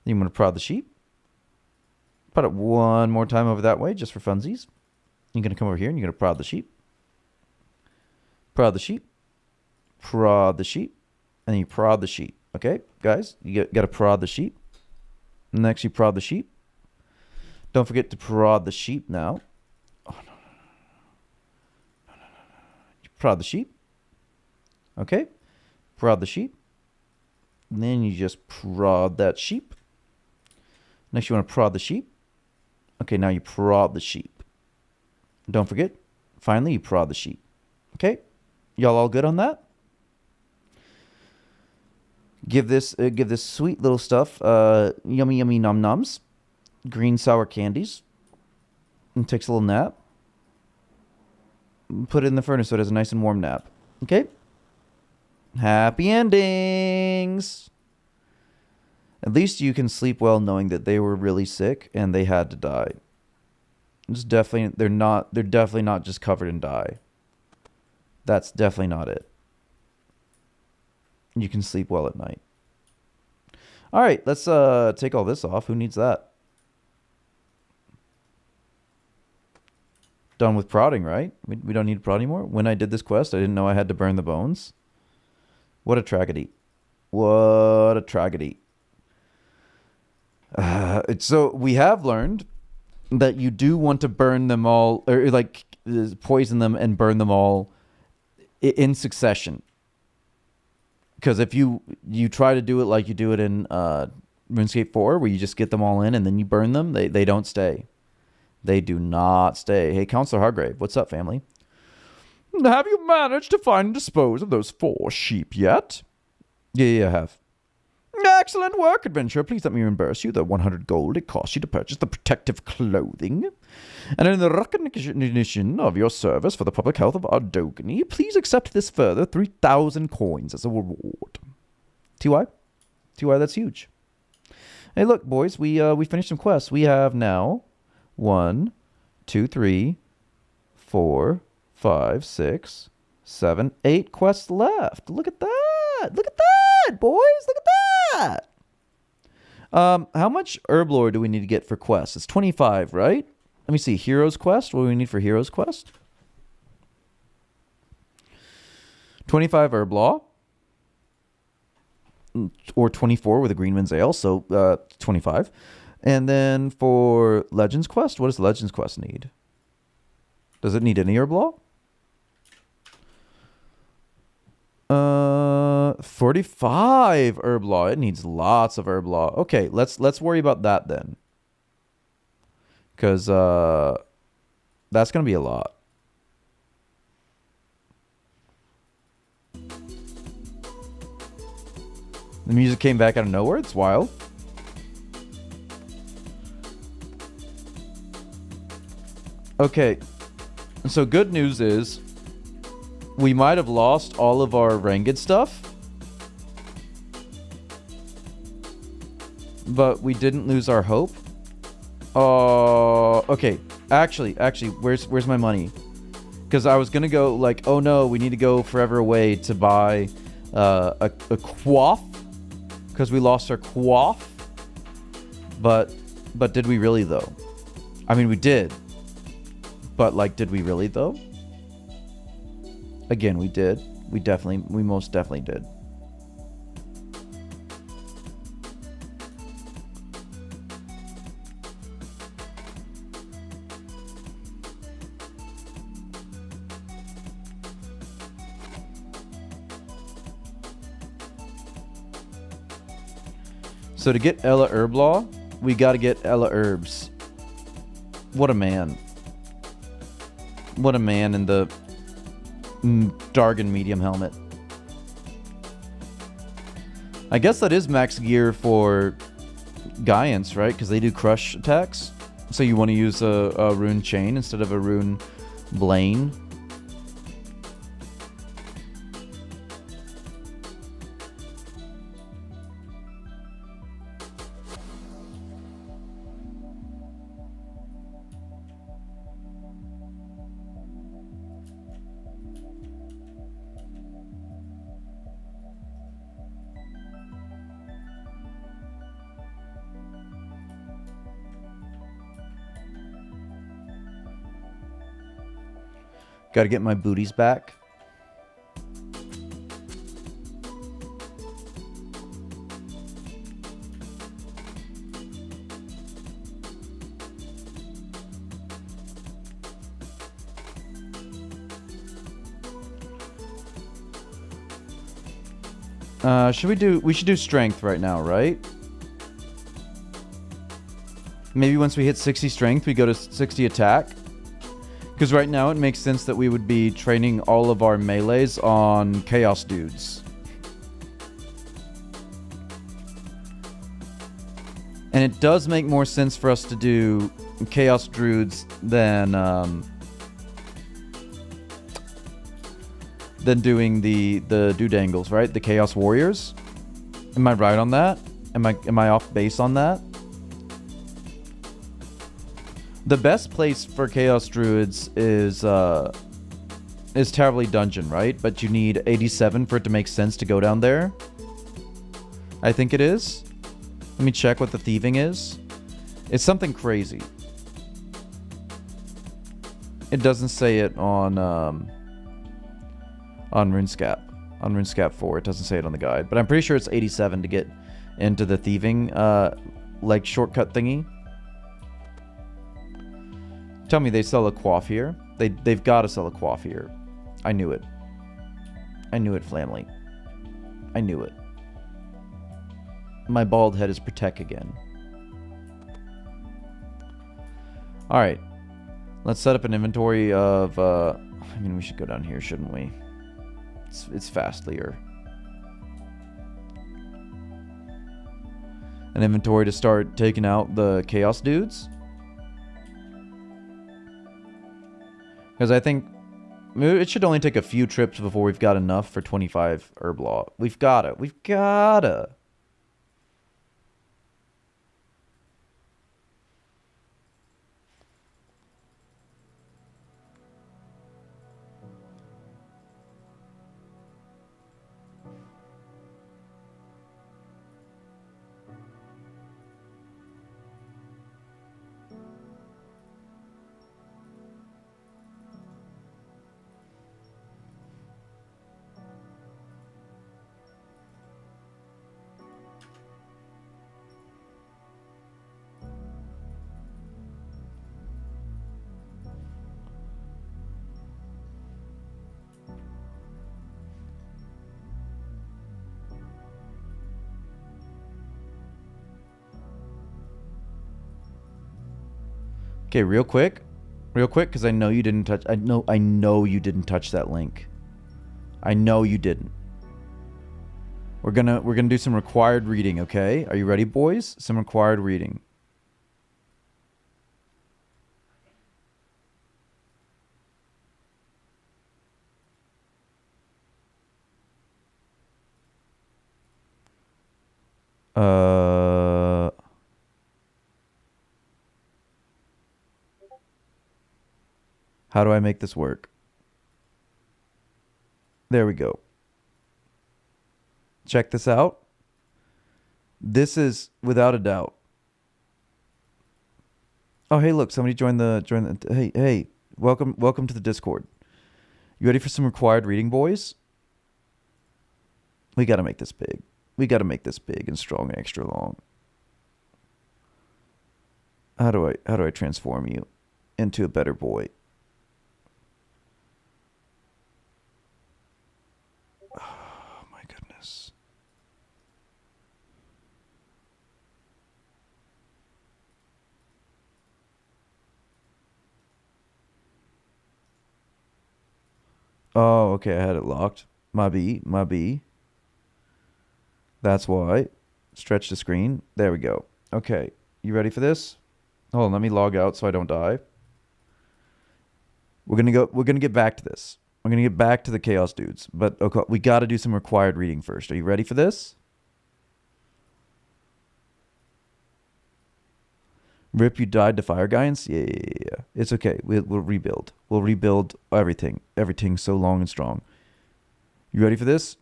Then you want to prod the sheep. Prod it one more time over that way, just for funsies. You're going to come over here and you're going to prod the sheep. Prod the sheep. Prod the sheep. And then you prod the sheep. Okay, guys, you got to prod the sheep. Next, you prod the sheep. Don't forget to prod the sheep now. Oh, no. You prod the sheep. Okay, prod the sheep. And then you just prod that sheep. Next, you want to prod the sheep. Okay, now you prod the sheep. Don't forget, finally, you prod the sheep. Okay, y'all all good on that? Give this sweet little stuff, yummy nom noms, green sour candies, and takes a little nap. Put it in the furnace so it has a nice and warm nap. Okay? Happy endings! At least you can sleep well knowing that they were really sick and they had to die. They're definitely not just covered in dye. That's definitely not it. You can sleep well at night. All right, let's take all this off. Who needs that? Done with prodding, right? We don't need to prod anymore. When I did this quest, I didn't know I had to burn the bones. What a tragedy. What a tragedy. So we have learned that you do want to burn them all, or like poison them and burn them all in succession. Because if you try to do it like you do it in RuneScape 4, where you just get them all in and then you burn them, they don't stay. They do not stay. Hey, Counselor Hargrave, what's up, family? Have you managed to find and dispose of those 4 sheep yet? Yeah, I have. Excellent work, adventurer. Please let me reimburse you the 100 gold it cost you to purchase the protective clothing. And in the recognition of your service for the public health of Ardogony, please accept this further 3,000 coins as a reward. TY? TY, that's huge. Hey, look, boys, we finished some quests. We have now 1, 2, 3, 4, 5, 6, 7, 8 quests left. Look at that. Look at that, boys. Look at that. How much herb lore do we need to get for quests? It's 25, right? Let me see. Heroes quest. What do we need for Heroes quest? 25 herb lore. Or 24 with a Greenman's Ale. So 25. And then for Legends quest, what does Legends quest need? Does it need any herb lore? 45 herb law. It needs lots of herb law. Okay, let's worry about that then. Because that's going to be a lot. The music came back out of nowhere. It's wild. Okay. So good news is we might have lost all of our Ranged stuff. But we didn't lose our hope. Okay. Actually, where's my money? Because I was gonna go like, oh no, we need to go forever away to buy a quaff, because we lost our quaff. But did we really though? I mean, we did. But like, did we really though? Again, we did. We most definitely did. So to get Ella Herblaw, we got to get Ella Herbs. What a man. What a man in the Dargon medium helmet. I guess that is max gear for Giants, right? Because they do crush attacks. So you want to use a rune chain instead of a rune Blaine. Got to get my booties back. We should do strength right now, right? Maybe once we hit 60 strength, we go to 60 attack. Because right now it makes sense that we would be training all of our melees on Chaos dudes. And it does make more sense for us to do Chaos Druids than doing the Doodangles, right? The Chaos Warriors. Am I right on that? Am I off base on that? The best place for Chaos Druids is Terribly Dungeon, right? But you need 87 for it to make sense to go down there. I think it is. Let me check what the thieving is. It's something crazy. It doesn't say it on RuneScape. On RuneScape 4, it doesn't say it on the guide. But I'm pretty sure it's 87 to get into the thieving, like, shortcut thingy. Tell me they sell a coif here. They've got to sell a coif here. I knew it. I knew it, family. I knew it. My bald head is Protect again. Alright. Let's set up an inventory of... I mean, we should go down here, shouldn't we? It's fastlier. An inventory to start taking out the chaos dudes. Because I think it should only take a few trips before we've got enough for 25 herb law. We've gotta. We've gotta. Okay, real quick, because I know you didn't touch. I know you didn't touch that link. I know you didn't. We're gonna do some required reading. Okay, are you ready, boys? Some required reading. How do I make this work? There we go. Check this out. This is without a doubt. Oh, hey, look, somebody joined the hey, welcome to the Discord. You ready for some required reading, boys? We got to make this big. We got to make this big and strong and extra long. How do I transform you into a better boy? Oh my goodness. Oh, okay, I had it locked. My B. That's why. Stretch the screen. There we go. Okay, you ready for this? Hold on, let me log out so I don't die. We're gonna get back to this. We're gonna get back to the chaos dudes, but okay, we got to do some required reading first. Are you ready for this? Rip, you died to fire giants? Yeah. It's okay. We'll rebuild. We'll rebuild everything. Everything so long and strong. You ready for this?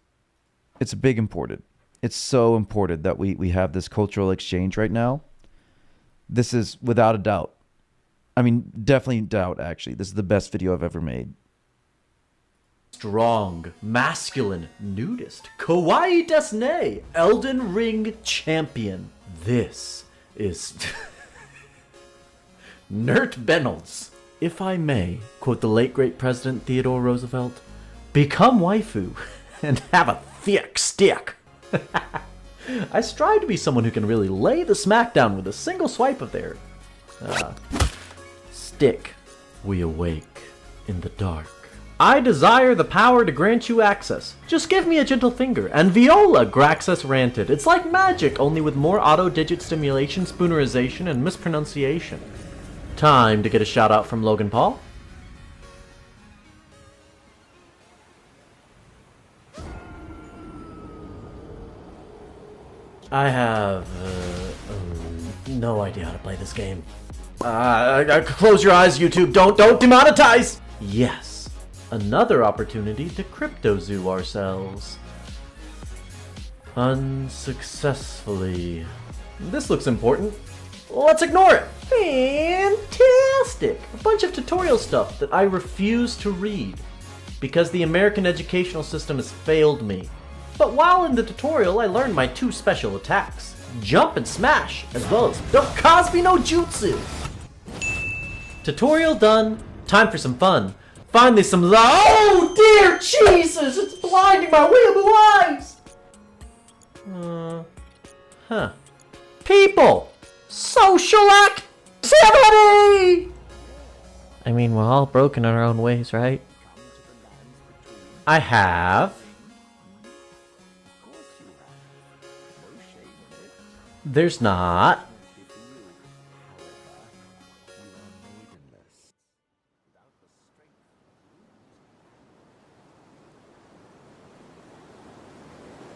It's big important. It's so important that we have this cultural exchange right now. This is without a doubt. I mean, definitely doubt, actually. This is the best video I've ever made. Strong, masculine, nudist, kawaii desne, Elden Ring champion. This is Nert Benels. If I may quote the late great President Theodore Roosevelt, become waifu and have a thick stick. I strive to be someone who can really lay the smack down with a single swipe of their stick. We awake in the dark. I desire the power to grant you access. Just give me a gentle finger. And Viola Graxus ranted. It's like magic, only with more auto-digit stimulation, spoonerization, and mispronunciation. Time to get a shout out from Logan Paul. I have no idea how to play this game. Close your eyes, YouTube. Don't demonetize. Yes, another opportunity to crypto zoo ourselves. Unsuccessfully. This looks important. Let's ignore it. Fantastic! A bunch of tutorial stuff that I refuse to read because the American educational system has failed me. But while in the tutorial, I learned my 2 special attacks, jump and smash, as well as the Cosby no Jutsu. Tutorial done. Time for some fun. Finally some oh dear Jesus! It's blinding my weeaboo eyes! People! Social activity! I mean, we're all broken in our own ways, right? I have... There's not.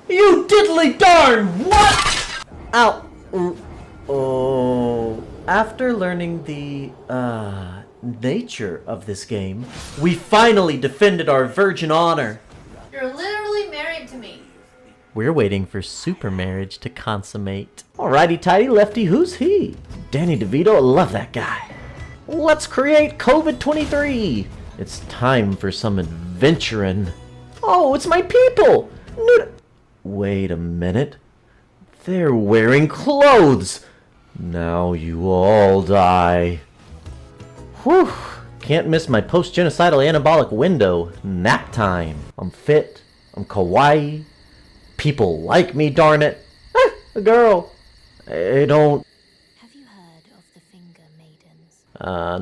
You diddly darn what? Ow. Oh. After learning the, nature of this game, we finally defended our virgin honor. You're literally married to me. We're waiting for super marriage to consummate. Alrighty tighty lefty, who's he? Danny DeVito, love that guy. Let's create COVID-23. It's time for some adventuring. Oh, it's my people. Wait a minute. They're wearing clothes. Now you all die. Whew. Can't miss my post-genocidal anabolic window. Nap time. I'm fit. I'm kawaii. People like me, darn it. A girl. I don't... Have you heard of the Finger Maidens?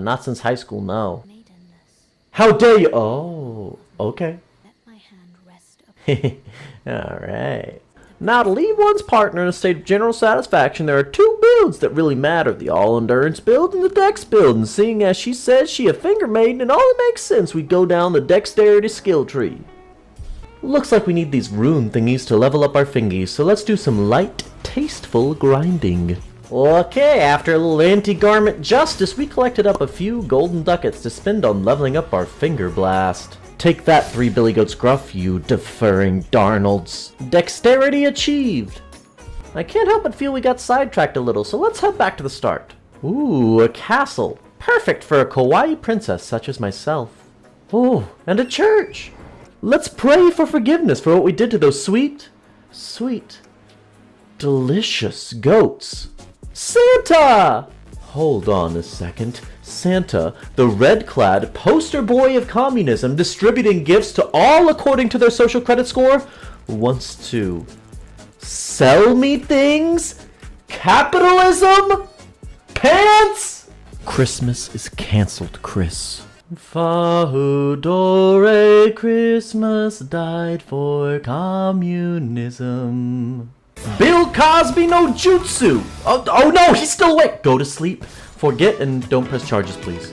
Not since high school, no. Maidenless. How dare you? Oh, okay. Let my hand rest upon Alright. Now, to leave one's partner in a state of general satisfaction, there are 2 builds that really matter. The all-endurance build and the dex build. And seeing as she says she a finger maiden, it only makes sense we go down the dexterity skill tree. Looks like we need these rune thingies to level up our fingies, so let's do some light, tasteful grinding. Okay, after a little anti-garment justice, we collected up a few golden ducats to spend on leveling up our finger blast. Take that, 3 Billy Goats Gruff, you deferring Darnolds. Dexterity achieved! I can't help but feel we got sidetracked a little, so let's head back to the start. Ooh, a castle. Perfect for a kawaii princess such as myself. Oh, and a church! Let's pray for forgiveness for what we did to those sweet, delicious goats. Santa! Hold on a second. Santa, the red-clad poster boy of communism distributing gifts to all according to their social credit score, wants to sell me things? Capitalism? Pants? Christmas is cancelled, Chris. Fahudore, Christmas died for communism. Bill Cosby no Jutsu! Oh no, he's still awake! Go to sleep. Forget and don't press charges, please.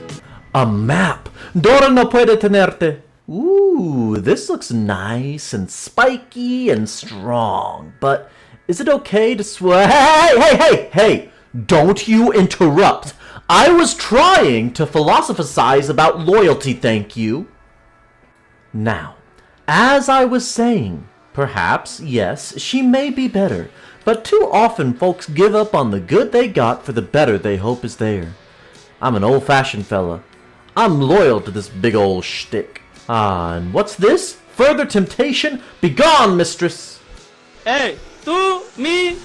A map! Dora no puede tenerte. Ooh, this looks nice and spiky and strong, but is it okay to Hey! Don't you interrupt! I was trying to philosophize about loyalty, thank you. Now, as I was saying, perhaps, yes, she may be better, but too often folks give up on the good they got for the better they hope is there. I'm an old-fashioned fella. I'm loyal to this big old shtick. Ah, and what's this? Further temptation? Begone, mistress! Hey, tú, mi,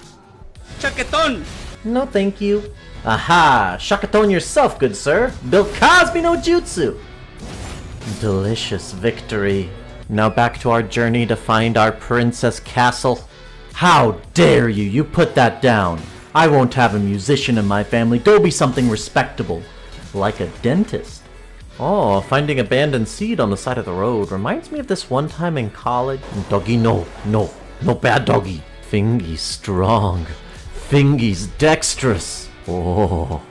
chaquetón. No, thank you. Aha! Shakaton yourself, good sir. Bill Cosby no Jutsu! Delicious victory. Now back to our journey to find our princess castle. How dare you! You put that down. I won't have a musician in my family. Go be something respectable. Like a dentist. Oh, finding abandoned seed on the side of the road reminds me of this one time in college. Doggy, no bad doggy. Fingy's strong. Fingy's dexterous. Oh,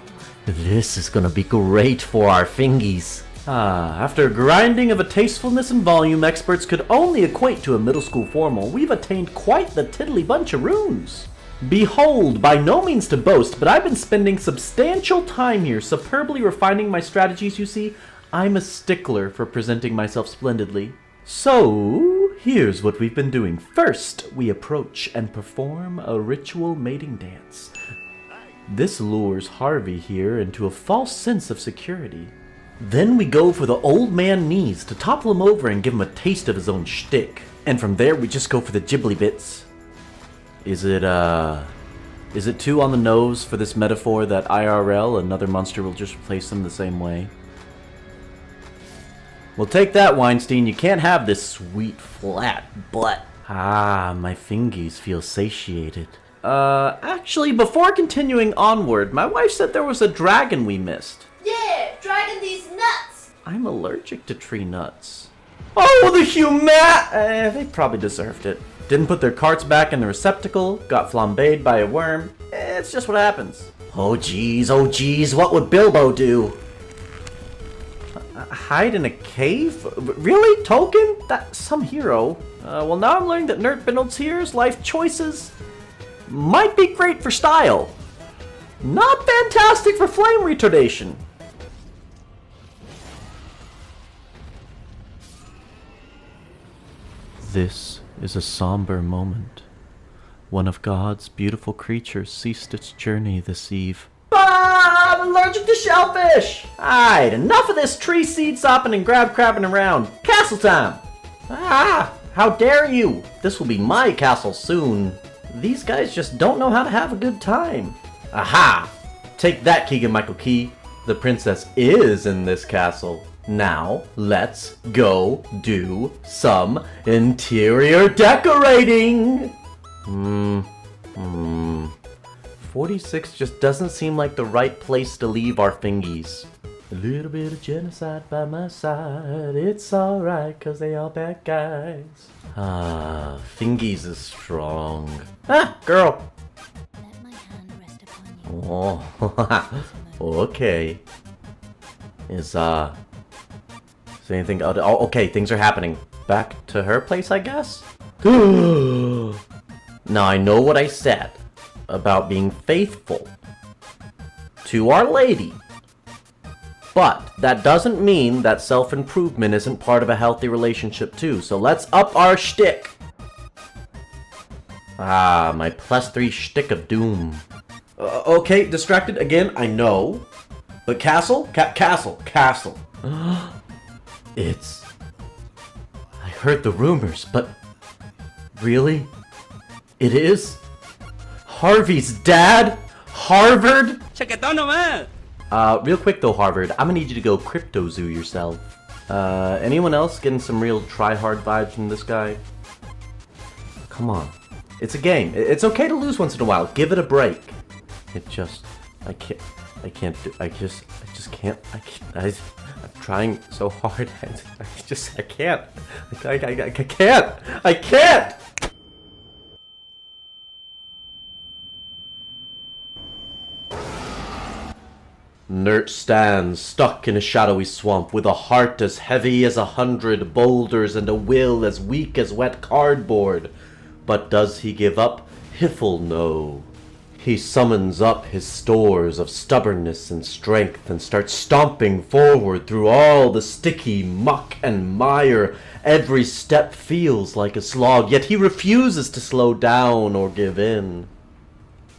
this is gonna be great for our fingies. Ah, after grinding of a tastefulness and volume experts could only equate to a middle school formal, we've attained quite the tiddly bunch of runes. Behold, by no means to boast, but I've been spending substantial time here superbly refining my strategies, you see. I'm a stickler for presenting myself splendidly. So, here's what we've been doing. First, we approach and perform a ritual mating dance. This lures Harvey here into a false sense of security. Then we go for the old man knees to topple him over and give him a taste of his own shtick. And from there we just go for the ghibli bits. Is it too on the nose for this metaphor that IRL, another monster will just replace them the same way? Well, take that, Weinstein. You can't have this sweet, flat butt. Ah, my fingies feel satiated. Actually, before continuing onward, my wife said there was a dragon we missed. Yeah, dragging these nuts. I'm allergic to tree nuts. Oh, the they probably deserved it. Didn't put their carts back in the receptacle, got flambéed by a worm. It's just what happens. Oh geez, what would Bilbo do? Hide in a cave? Really, Tolkien? That's some hero. Well, now I'm learning that Nert Bindle's here's life choices might be great for style. Not fantastic for flame retardation. This is a somber moment. One of God's beautiful creatures ceased its journey this eve. Ah, I'm allergic to shellfish! Alright, enough of this tree seed sopping and grab crabbing around. Castle time! Ah, how dare you! This will be my castle soon. These guys just don't know how to have a good time. Aha! Take that, Keegan-Michael Key. The princess is in this castle. Now, let's go do some interior decorating! 46 just doesn't seem like the right place to leave our fingies. A little bit of genocide by my side. It's alright, cause they all bad guys. Ah, fingies is strong. Ah, girl! Let my hand rest upon you. Oh, okay. Is anything? Oh, okay, things are happening. Back to her place, I guess? Now, I know what I said about being faithful to Our Lady. But that doesn't mean that self-improvement isn't part of a healthy relationship too. So let's up our shtick. Ah, my +3 shtick of doom. Okay, distracted again, I know. But castle? Castle. I heard the rumors, but really? It is? Harvey's dad? Harvard? Chaquetón nomás. Real quick though, Harvard, I'm gonna need you to go crypto zoo yourself. Anyone else getting some real try-hard vibes from this guy? Come on. It's a game. It's okay to lose once in a while. Give it a break. I'm trying so hard. I can't! Nert stands, stuck in a shadowy swamp, with a heart as heavy as 100 boulders and a will as weak as wet cardboard. But does he give up? Hiffle no. He summons up his stores of stubbornness and strength and starts stomping forward through all the sticky muck and mire. Every step feels like a slog, yet he refuses to slow down or give in.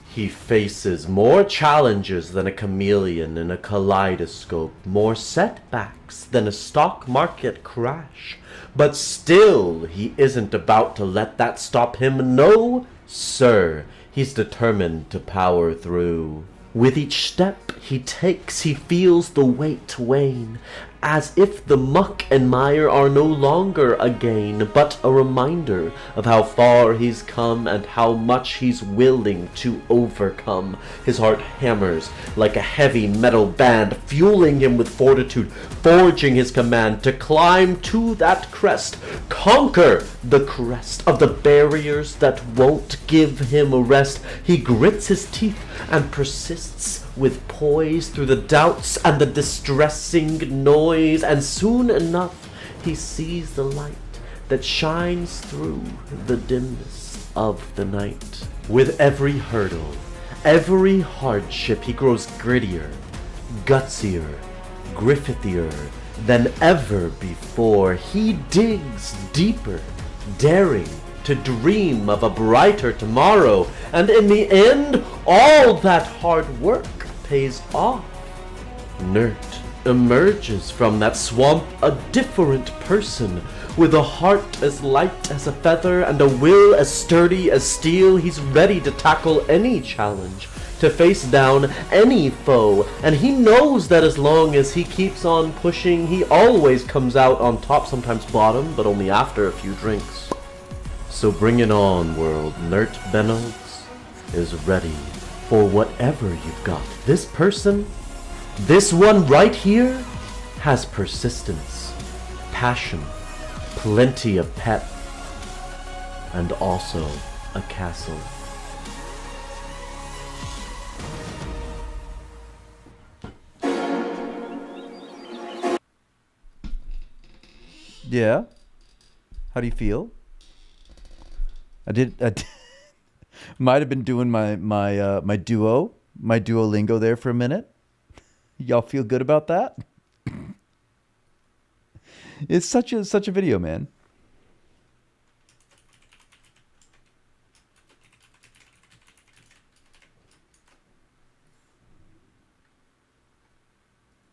He faces more challenges than a chameleon in a kaleidoscope, more setbacks than a stock market crash. But still, he isn't about to let that stop him. No, sir. He's determined to power through. With each step he takes, he feels the weight wane, as if the muck and mire are no longer a gain, but a reminder of how far he's come and how much he's willing to overcome. His heart hammers like a heavy metal band, fueling him with fortitude, forging his command to climb to that crest, conquer the crest of the barriers that won't give him a rest. He grits his teeth and persists with poise through the doubts and the distressing noise, and soon enough he sees the light that shines through the dimness of the night. With every hurdle, every hardship, he grows grittier, gutsier, Griffithier than ever before. He digs deeper, daring to dream of a brighter tomorrow, and in the end, all that hard work pays off. Nert emerges from that swamp a different person, with a heart as light as a feather and a will as sturdy as steel. He's ready to tackle any challenge, to face down any foe, and he knows that as long as he keeps on pushing, he always comes out on top, sometimes bottom, but only after a few drinks. So bring it on, world. Nert Benolds is ready for whatever you've got. This person, this one right here, has persistence, passion, plenty of pep, and also a castle. Yeah. How do you feel? I did might have been doing my Duolingo there for a minute. Y'all feel good about that? It's such a video, man.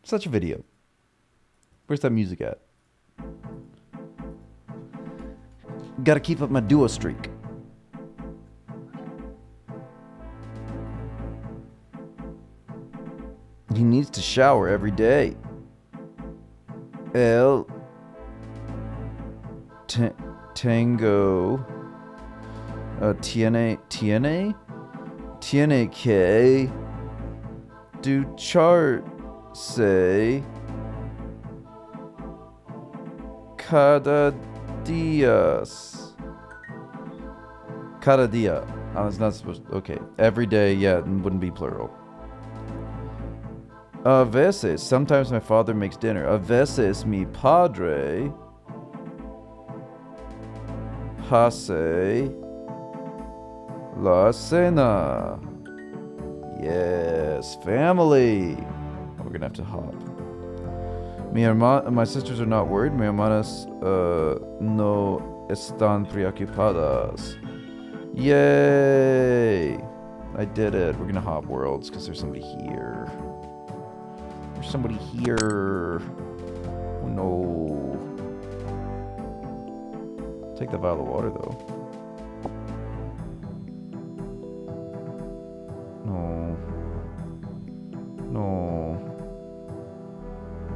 Such a video. Where's that music at? Gotta keep up my duo streak. He needs to shower every day. Tango. TNAK. Do chart say. Cada dia. I was not supposed to. Okay. Every day, yeah, it wouldn't be plural. A veces. Sometimes my father makes dinner. A veces mi padre hace la cena. Yes, family. Oh, we're gonna have to hop. My sisters are not worried. Mi hermanas no están preocupadas. Yay! I did it. We're gonna hop worlds because there's somebody here. There's somebody here. Oh no. Take the vial of water though. No. No.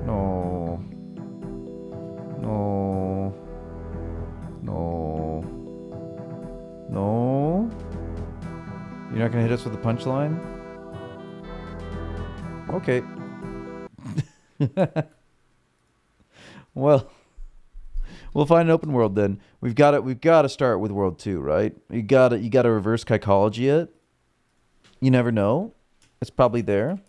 No. No. No. No. You're not gonna hit us with a punchline? Okay. Well, we'll find an open world then. We've got to start with world 2, right? You got to reverse psychology it. You never know. It's probably there.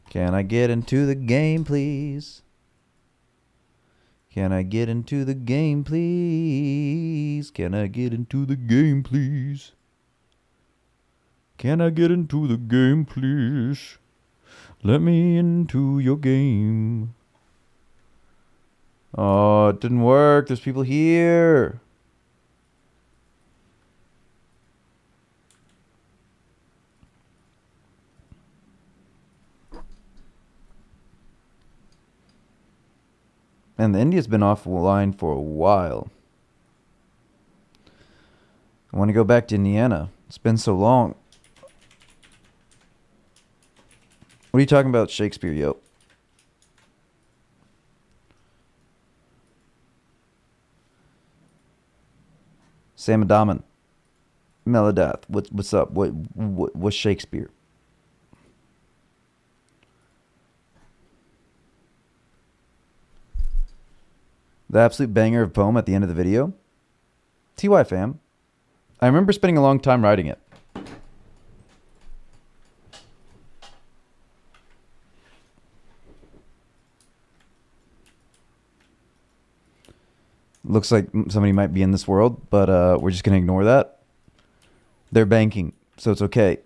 Can I get into the game, please? Can I get into the game, please? Can I get into the game, please? Can I get into the game, please? Let me into your game. Oh, it didn't work. There's people here. And India's been offline for a while. I want to go back to Indiana. It's been so long. What are you talking about, Shakespeare, yo? Sam Adaman. Melodath. What's up? What's Shakespeare? The absolute banger of poem at the end of the video. TY fam. I remember spending a long time writing it. Looks like somebody might be in this world, but we're just gonna ignore that. They're banking, so it's okay.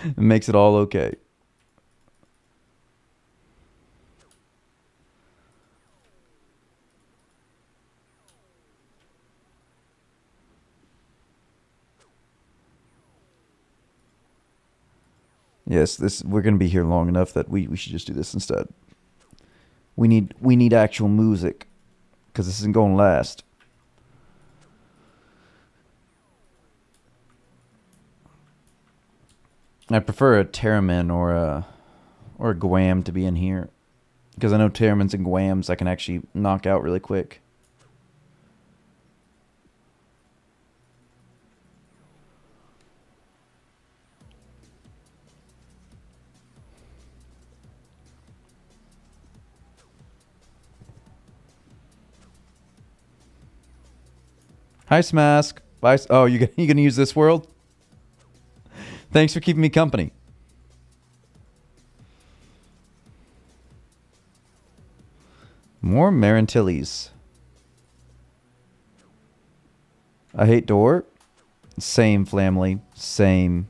It makes it all okay. Yes, we're gonna be here long enough that we should just do this instead. We need actual music, because this isn't going to last. I prefer a Terramin or a Guam to be in here, because I know Terramins and Guams I can actually knock out really quick. Hi, Smask. Bye. Oh, you gonna use this world? Thanks for keeping me company. More Marantilles. I hate door. Same, family. Same.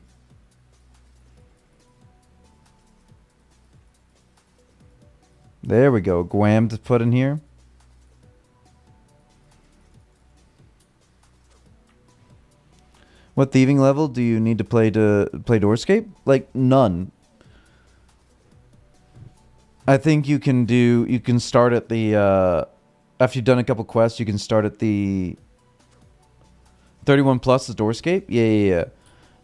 There we go. Guam to put in here. What thieving level do you need to play Doorscape? Like, none. I think you can start at the, after you've done a couple quests, you can start at the 31 plus is Doorscape? Yeah.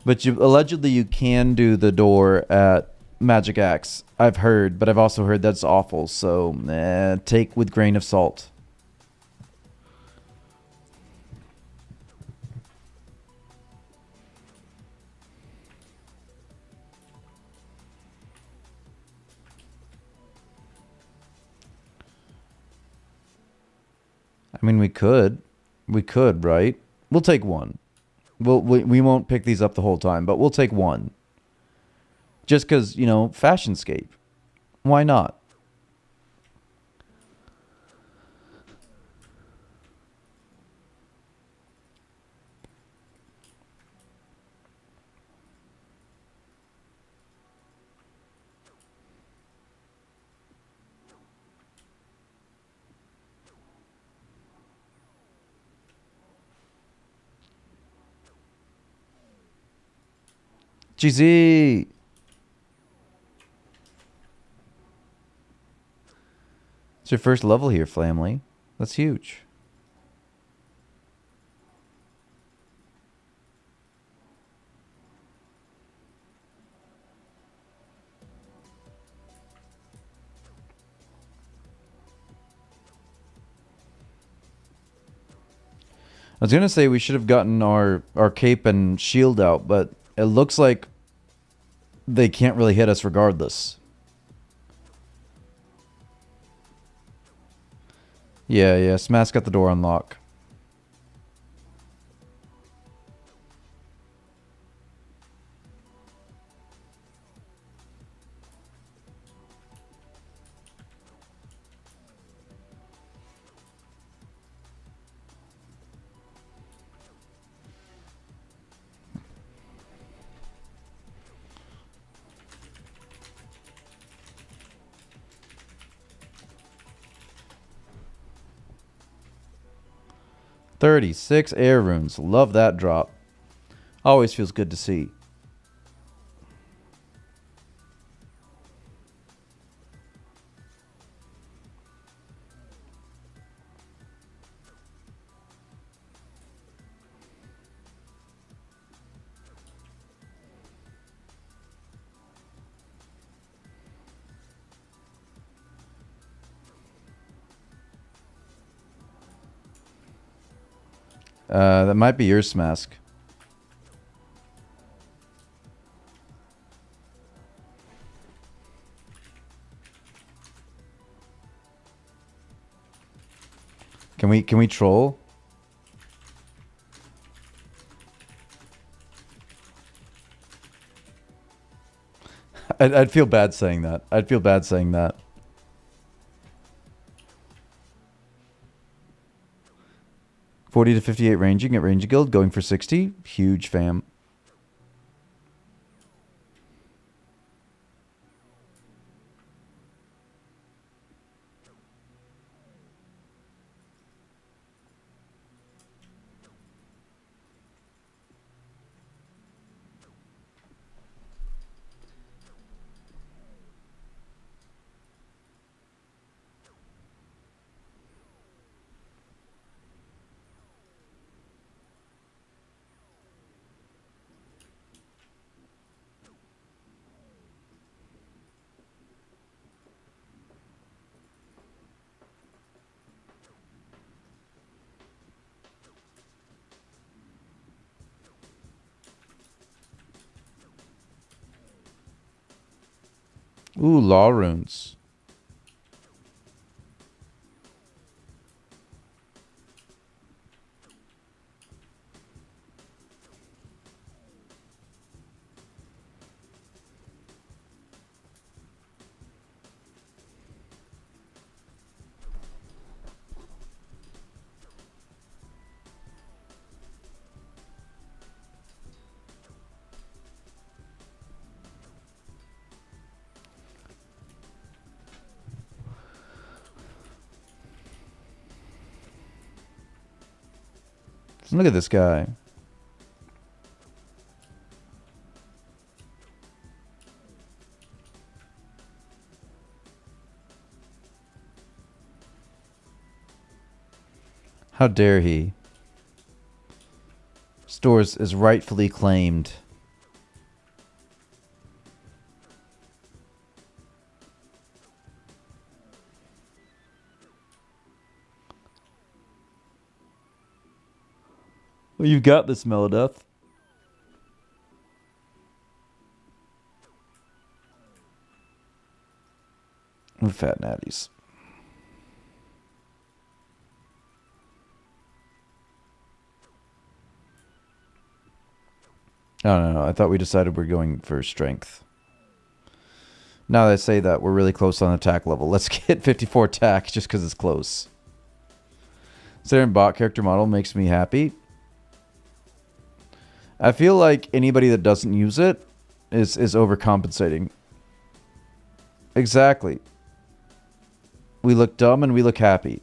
But allegedly you can do the door at Magic Axe. I've heard, but I've also heard that's awful, so take with grain of salt. I mean, we could, right? We'll take one. We won't pick these up the whole time, but we'll take one. Just because, you know, Fashionscape. Why not? GZ! It's your first level here, family. That's huge. I was going to say we should have gotten our cape and shield out, but it looks like they can't really hit us regardless. Yeah. Smash got the door unlocked. $36 air runes. Love that drop. Always feels good to see. That might be yours, Smask. Can we troll? I'd feel bad saying that. I'd feel bad saying that. 40 to 58 ranging at Ranger Guild, going for 60. Huge, fam. Ooh, law runes. Look at this guy. How dare he? Stores is rightfully claimed. Well, you've got this, Melodeath. Ooh, fat natties. No. I thought we decided we're going for strength. Now that I say that, we're really close on attack level. Let's get 54 attack just because it's close. Considering bot character model makes me happy. I feel like anybody that doesn't use it is overcompensating. Exactly. We look dumb and we look happy.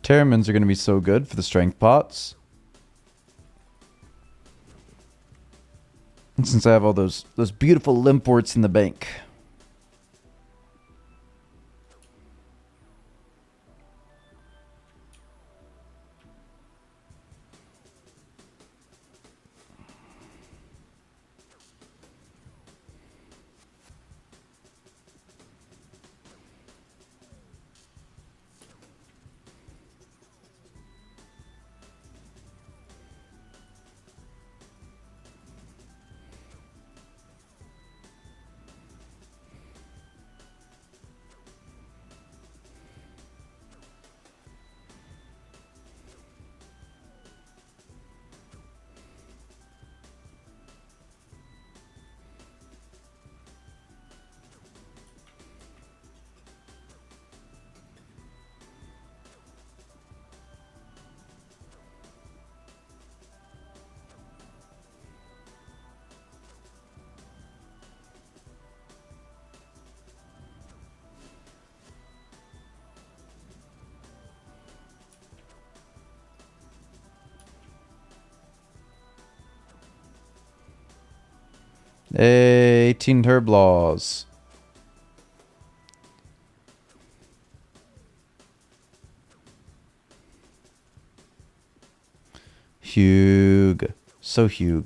Terramins are going to be so good for the strength pots. And since I have all those beautiful limports in the bank. Hey, 18 Turblaws. Hugh. So Hugh.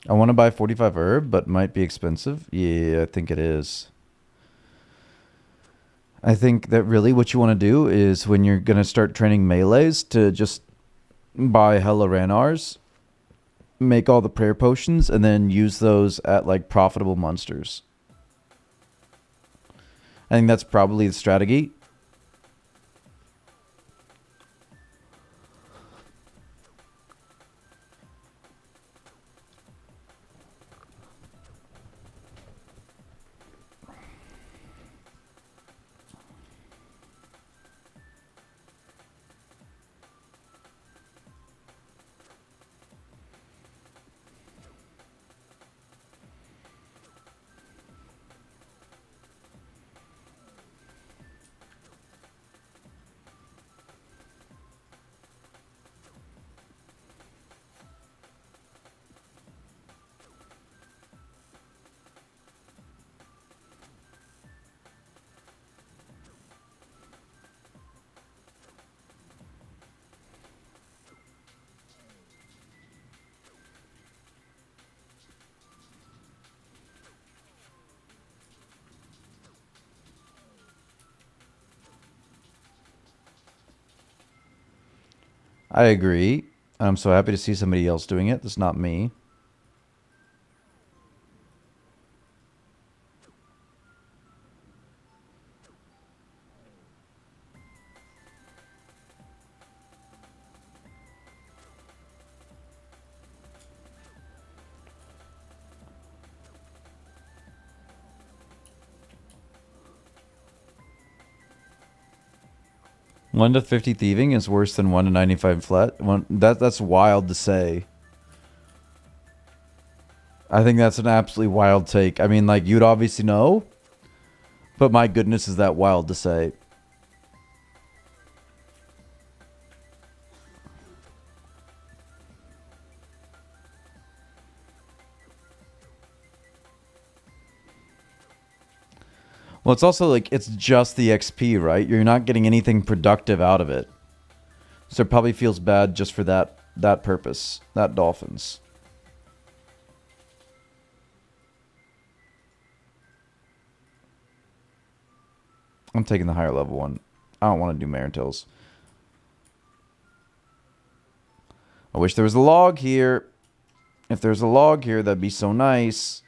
I want to buy 45 herb, but might be expensive. Yeah, I think it is. I think that really what you want to do is when you're going to start training melees to just buy hella Ranars, make all the prayer potions, and then use those at like profitable monsters. I think that's probably the strategy. I agree. I'm so happy to see somebody else doing it. That's not me. One to 50 thieving is worse than 1 to 95 flat. That's wild to say. I think that's an absolutely wild take. I mean, like, you'd obviously know, but my goodness, is that wild to say. Well, it's also like, it's just the XP, right? You're not getting anything productive out of it. So it probably feels bad just for that purpose. That dolphins. I'm taking the higher level one. I don't want to do Marintils. I wish there was a log here. If there's a log here, that'd be so nice.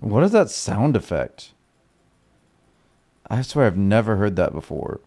What is that sound effect? I swear I've never heard that before.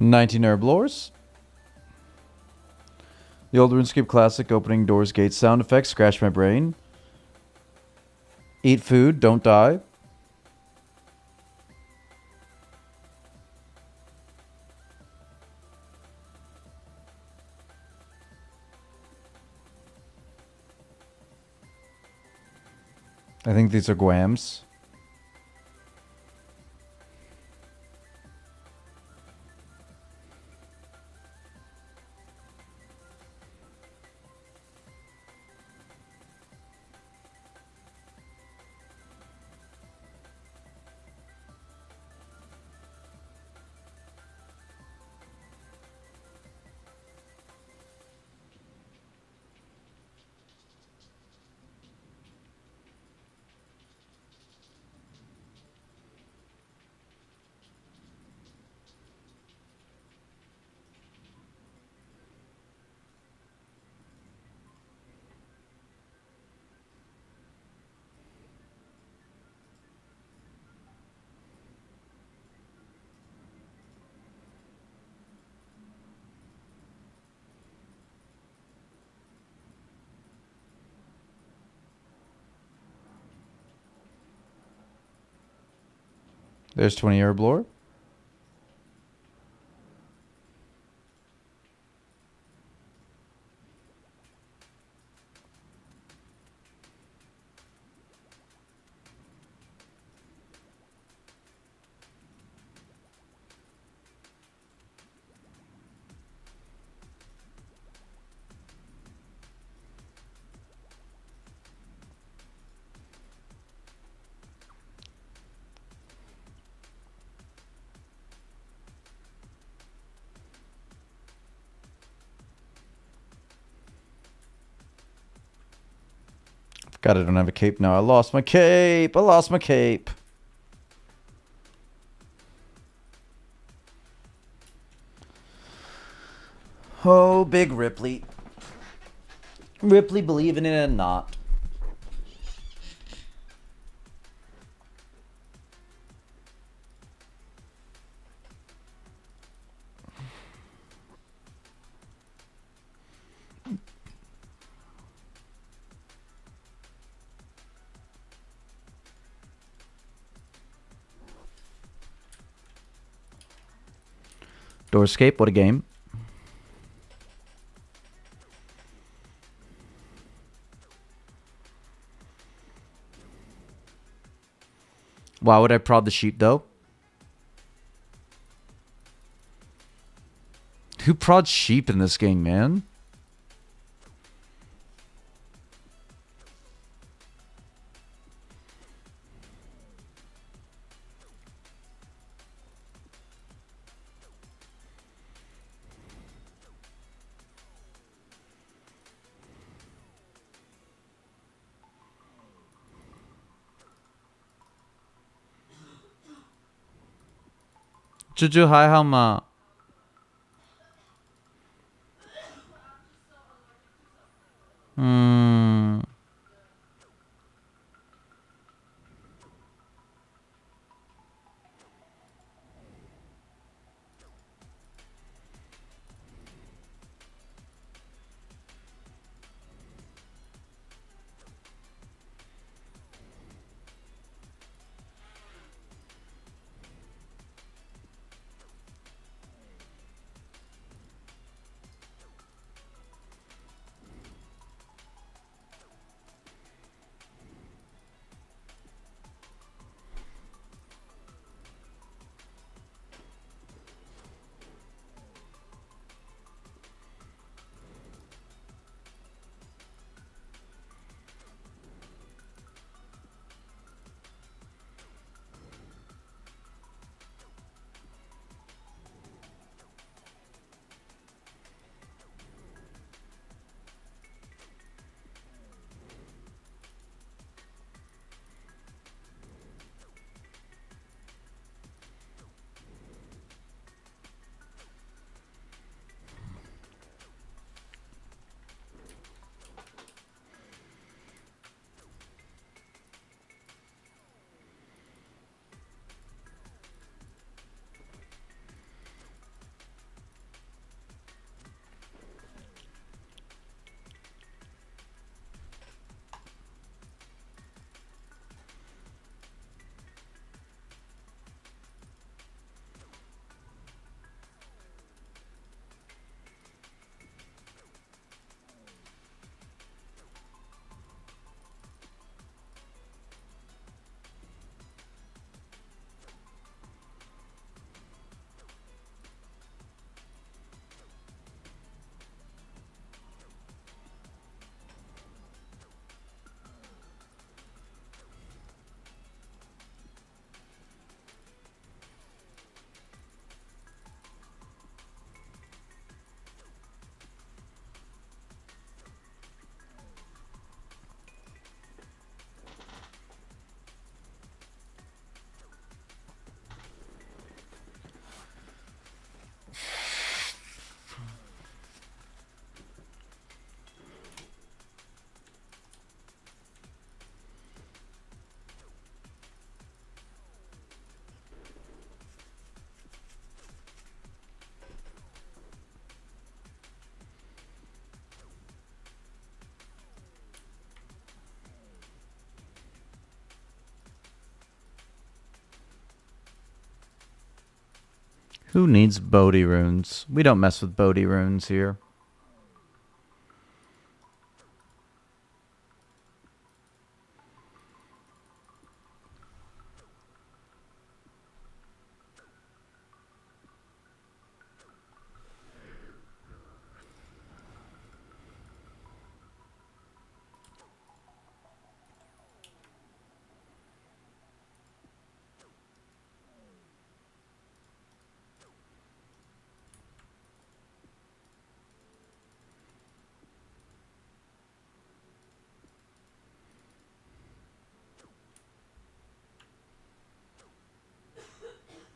19 herblores. The old RuneScape classic opening doors gates sound effects scratch my brain. Eat food, don't die. I think these are Guams. There's 20 herblore. God, I don't have a cape now. I lost my cape. I lost my cape. Oh, big Ripley. Ripley believing in it and not. Doorscape, what a game. Why would I prod the sheep, though? Who prods sheep in this game, man? Juju, hi, Halma. Who needs Bodhi runes? We don't mess with Bodhi runes here.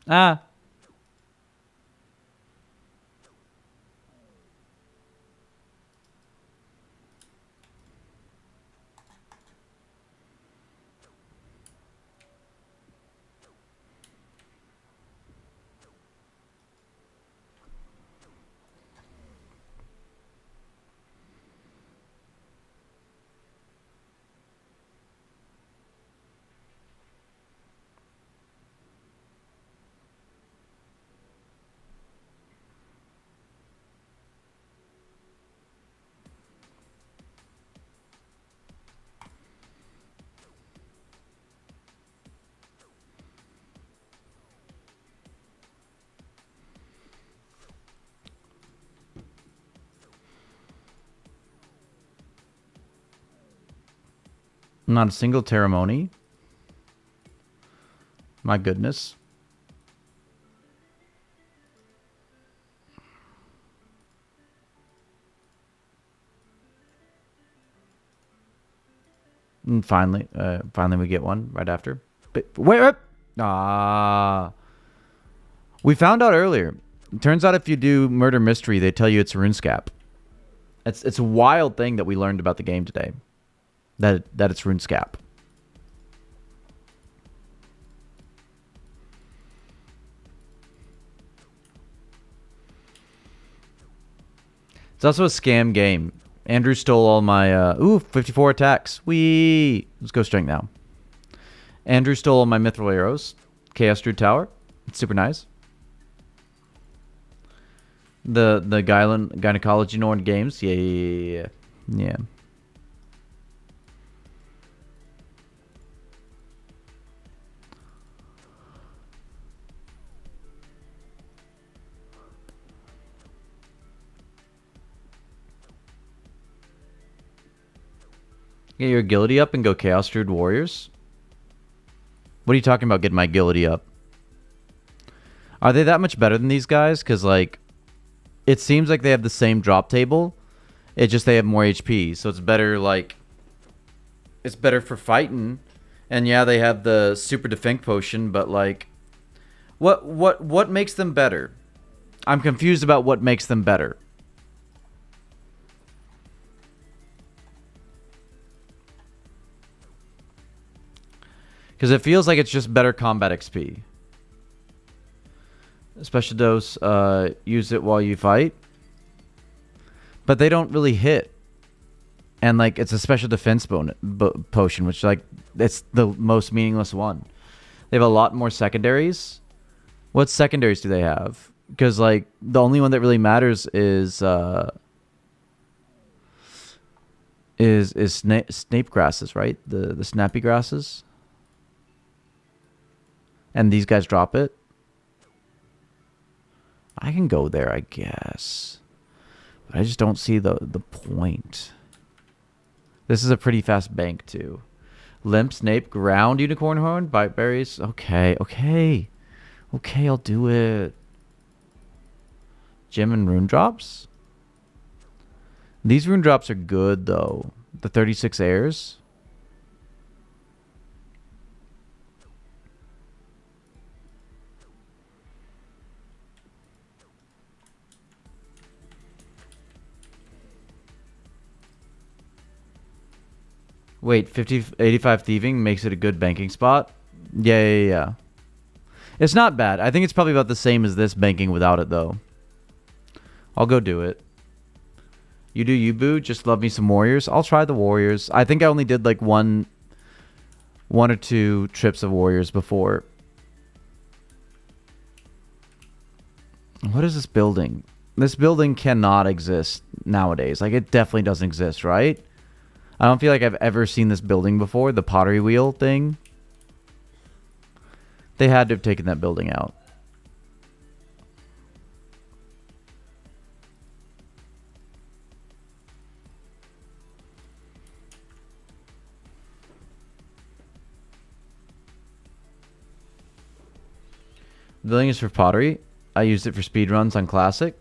Ah. Not a single ceremony. My goodness. And finally we get one right after. But wait. We found out earlier. It turns out if you do murder mystery, they tell you it's runescape. It's a wild thing that we learned about the game today. That it's runescape. It's also a scam game. Andrew stole all my 54 attacks. Let's go strength now. Andrew stole all my mithril arrows. Chaos Druid Tower. It's super nice. The gynecology Nord games. Yeah. Get your agility up and go Chaos Druid Warriors. What are you talking about getting my agility up? Are they that much better than these guys? Because, like, it seems like they have the same drop table. It's just they have more HP. So it's better, like, it's better for fighting. And yeah, they have the super defense potion, but, like, what makes them better? I'm confused about what makes them better. Because it feels like it's just better combat XP. Special dose, use it while you fight. But they don't really hit. And, like, it's a special defense potion, which, like, it's the most meaningless one. They have a lot more secondaries. What secondaries do they have? Because, like, the only one that really matters is snape grasses, right? The snappy grasses. And these guys drop it. I can go there, I guess. But I just don't see the point. This is a pretty fast bank, too. Limp, Snape, Ground, Unicorn Horn, Bite Berries. Okay, I'll do it. Gem and Rune Drops? These Rune Drops are good, though. The 36 airs. Wait, 85 thieving makes it a good banking spot? Yeah. It's not bad. I think it's probably about the same as this banking without it, though. I'll go do it. You do you, boo? Just love me some warriors? I'll try the warriors. I think I only did like one or two trips of warriors before. What is this building? This building cannot exist nowadays. Like, it definitely doesn't exist, right? I don't feel like I've ever seen this building before. The pottery wheel thing. They had to have taken that building out. The building is for pottery. I used it for speedruns on Classic.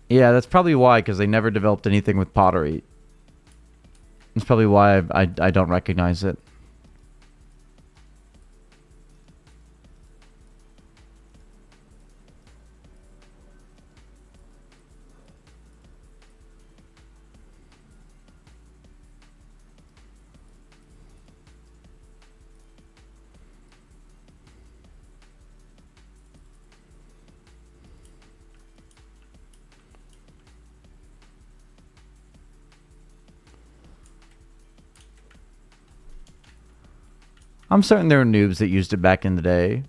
Yeah, that's probably why, because they never developed anything with pottery. That's probably why I don't recognize it. I'm certain there were noobs that used it back in the day.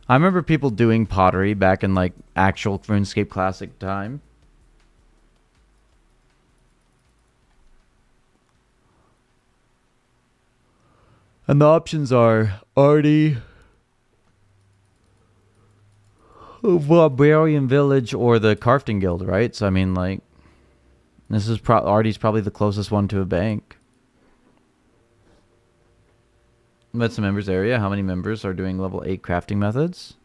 I remember people doing pottery back in like actual RuneScape Classic time. And the options are Artie, Barbarian Village, or the Crafting Guild, right? So I mean, like, this is Artie's probably the closest one to a bank. That's the members area. How many members are doing level 8 crafting methods?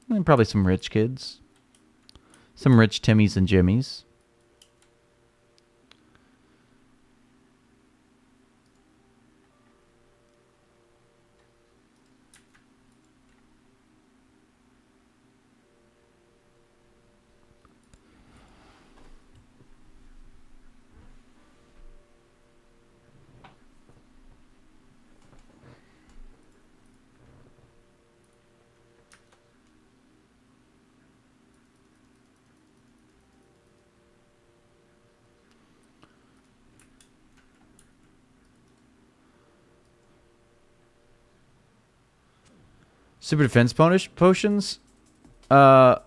And probably some rich kids. Some rich Timmies and Jimmies. Super defense potions? I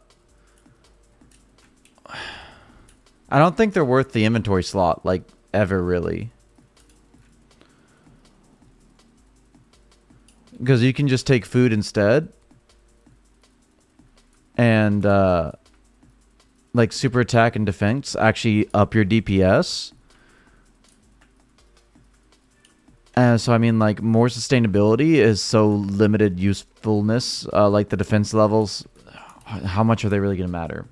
don't think they're worth the inventory slot, like, ever, really. Because you can just take food instead. And, like, super attack and defense actually up your DPS. So, I mean, like, more sustainability is so limited usefulness. Like, the defense levels, how much are they really going to matter?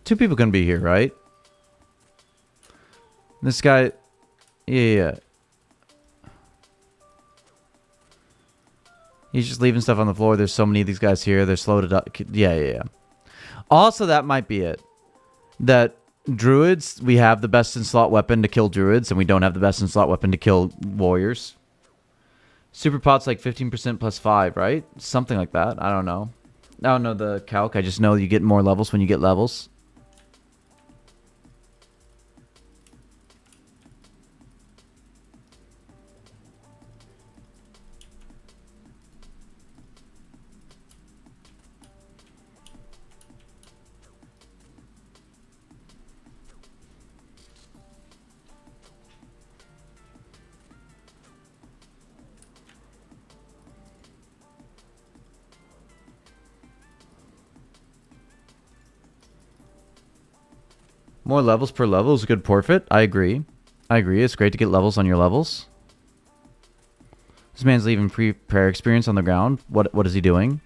Two people can be here, right? This guy... Yeah. He's just leaving stuff on the floor. There's so many of these guys here. They're slow to... Yeah. Also, that might be it. That druids, we have the best in slot weapon to kill druids, and we don't have the best in slot weapon to kill warriors. Super pot's like 15% plus 5, right? Something like that. I don't know. I don't know the calc. I just know you get more levels when you get levels. More levels per level is a good forfeit. I agree. It's great to get levels on your levels. This man's leaving prayer experience on the ground. What is he doing?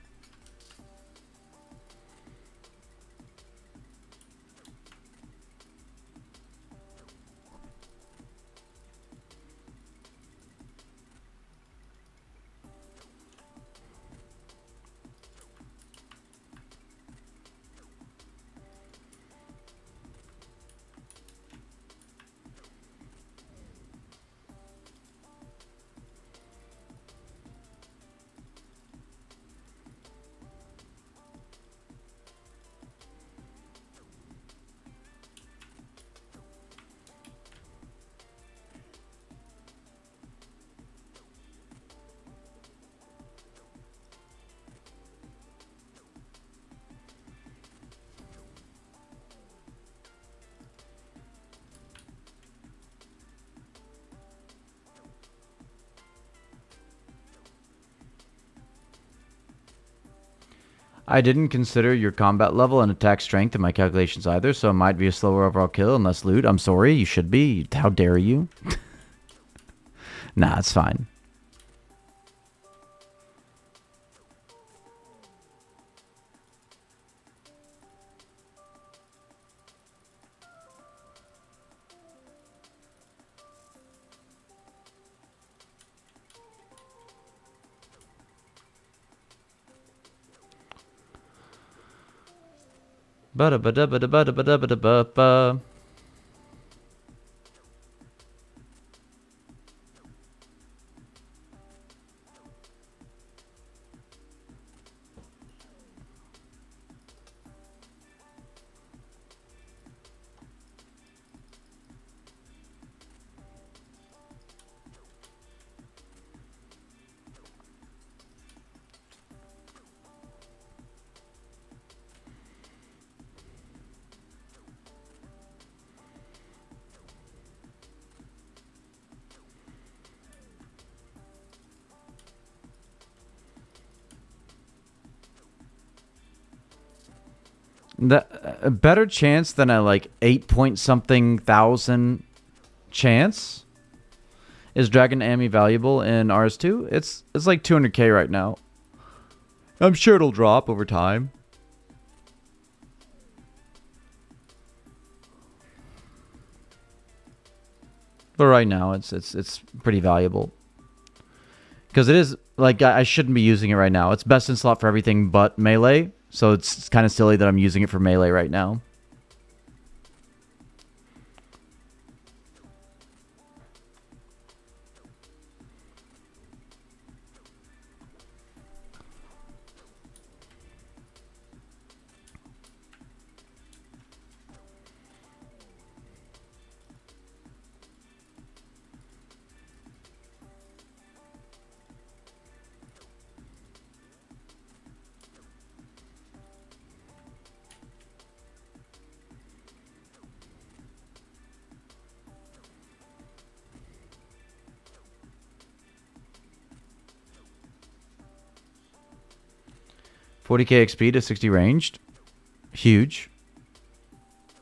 I didn't consider your combat level and attack strength in my calculations either, so it might be a slower overall kill and less loot. I'm sorry, you should be. How dare you? Nah, it's fine. Ba-da-ba-da-ba-da-ba-da-ba-da-ba-ba. A better chance than a like 8 point something thousand chance. Is Dragon Ami valuable in RS2? It's like 200k right now. I'm sure it'll drop over time. But right now it's pretty valuable. Because it is like I shouldn't be using it right now. It's best in slot for everything but melee. So it's kind of silly that I'm using it for melee right now. $40k XP to 60 ranged. Huge.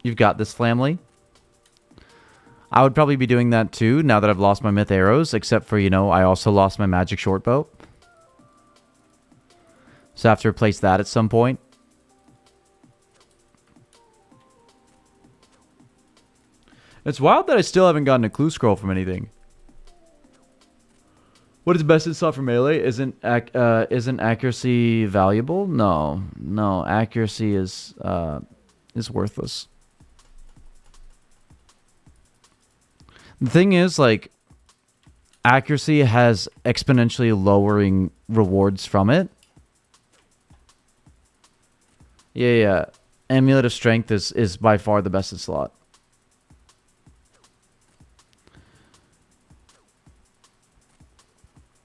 You've got this, family. I would probably be doing that too now that I've lost my myth arrows, except for, you know, I also lost my magic short bow. So I have to replace that at some point. It's wild that I still haven't gotten a clue scroll from anything. What is best in slot for melee? Isn't accuracy valuable? No, accuracy is worthless. The thing is, like, accuracy has exponentially lowering rewards from it. Yeah. Amulet of Strength is by far the best in slot.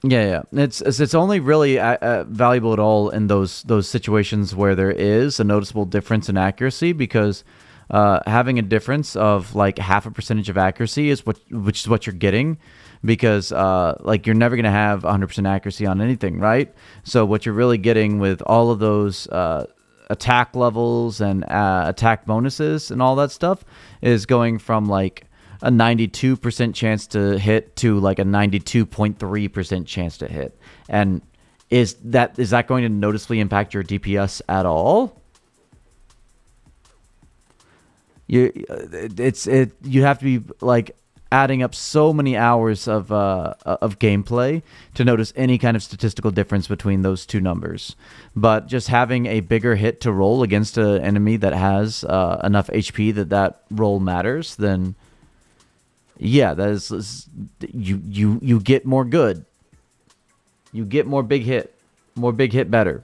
Yeah. It's only really valuable at all in those situations where there is a noticeable difference in accuracy, because having a difference of like 0.5% of accuracy is which is what you're getting, because like you're never gonna have 100% accuracy on anything, right? So what you're really getting with all of those attack levels and attack bonuses and all that stuff is going from like a 92% chance to hit to like a 92.3% chance to hit. And is that going to noticeably impact your DPS at all? You have to be like adding up so many hours of gameplay to notice any kind of statistical difference between those two numbers. But just having a bigger hit to roll against an enemy that has enough HP that roll matters, then yeah, that is you get more good. You get more big hit better.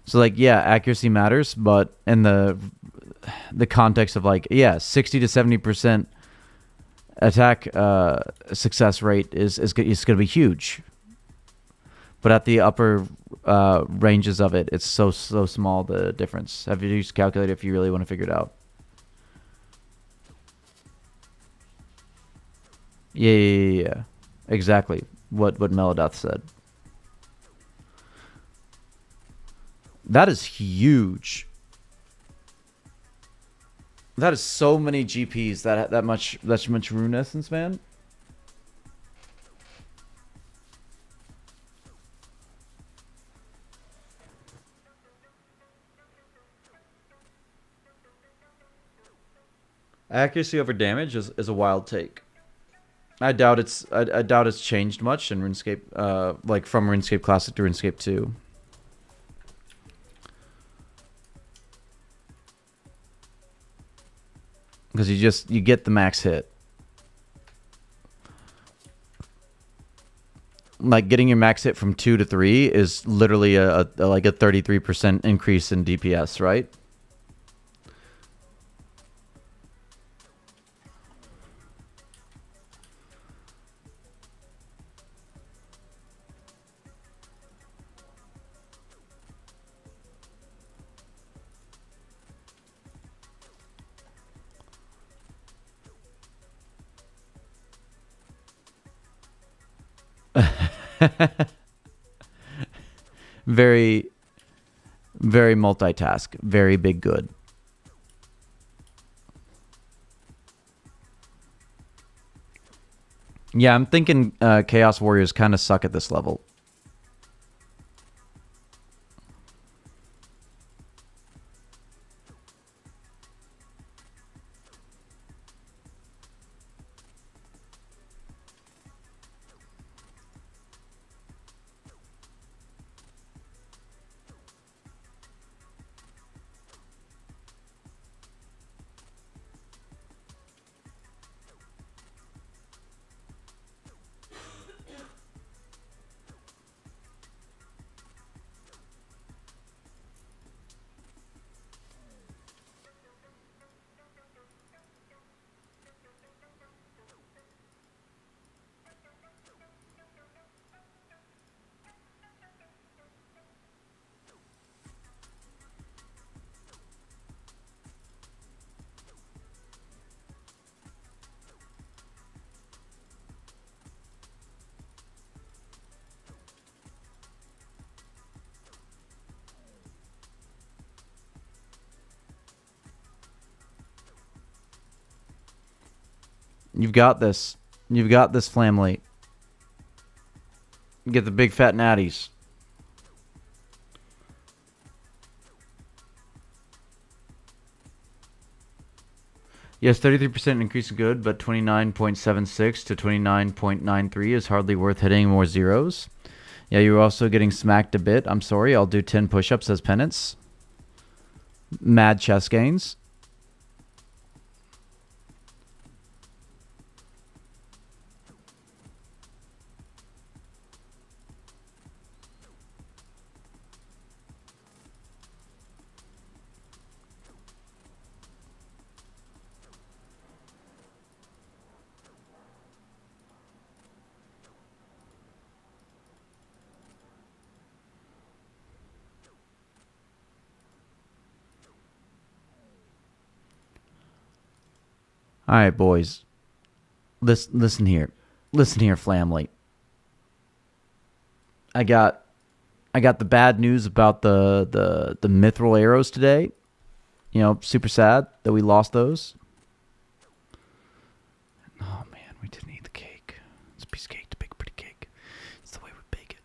So like, yeah, accuracy matters, but in the context of like, yeah, 60 to 70% attack success rate is going to be huge. But at the upper ranges of it, it's so small, the difference. Have you just calculated if you really want to figure it out? Yeah. Exactly what Melodoth said. That is huge. That is so many GPs. That much rune essence, man. Accuracy over damage is a wild take. I doubt it's changed much in RuneScape, like from RuneScape Classic to RuneScape 2. Because you get the max hit. Like getting your max hit from 2 to 3 is literally like a 33% increase in DPS, right? Very, very multitask. Very big good. Yeah, I'm thinking Chaos Warriors kind of suck at this level. You've got this. You've got this, Flamley. Get the big fat natties. Yes, 33% increase is good, but 29.76 to 29.93 is hardly worth hitting more zeros. Yeah, you're also getting smacked a bit. I'm sorry, I'll do 10 push-ups as penance. Mad chest gains. All right, boys. Listen here. Listen here, Flamley. I got the bad news about the mithril arrows today. You know, super sad that we lost those. Oh man, we didn't eat the cake. It's a piece of cake to bake a pretty cake. It's the way we bake it.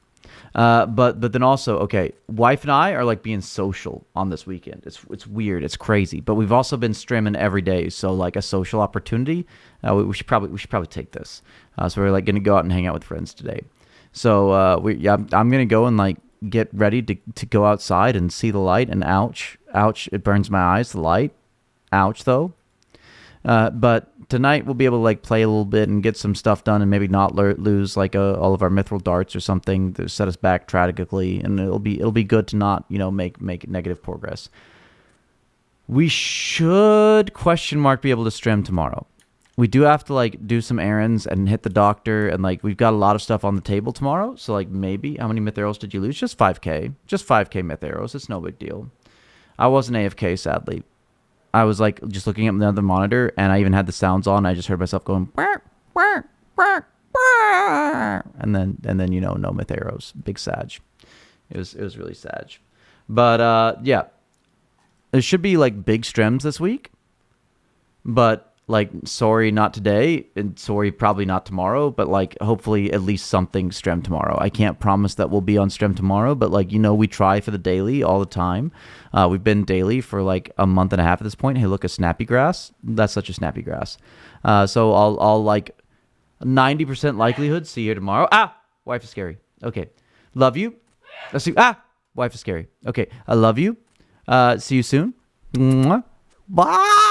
But then also, okay, wife and I are like being social on this weekend. It's weird, it's crazy. But we've also been streaming every day, so like a social opportunity. We should probably take this. So we're like gonna go out and hang out with friends today. So I'm gonna go and like get ready to go outside and see the light. And ouch, it burns my eyes. The light, ouch though. But tonight we'll be able to like play a little bit and get some stuff done, and maybe not lose like all of our mithril darts or something to set us back tragically. And it'll be good to not make negative progress. We should be able to stream tomorrow. We do have to like do some errands and hit the doctor, and like we've got a lot of stuff on the table tomorrow. So like maybe how many myth arrows did you lose? Just 5k. Just 5k myth arrows. It's no big deal. I wasn't AFK, sadly. I was like just looking at the other monitor, and I even had the sounds on. I just heard myself going, "Wah, wah, and then you know, no myth arrows. Big sag. It was really sag. But yeah, there should be like big streams this week. But like, sorry, not today, and sorry, probably not tomorrow. But like, hopefully, at least something stream tomorrow. I can't promise that we'll be on stream tomorrow, but like, you know, we try for the daily all the time. We've been daily for like a month and a half at this point. Hey, look, a snappy grass. That's such a snappy grass. So I'll like 90% likelihood see you here tomorrow. Wife is scary. Okay, love you. Let's see. Wife is scary. Okay, I love you. See you soon. Mwah. Bye.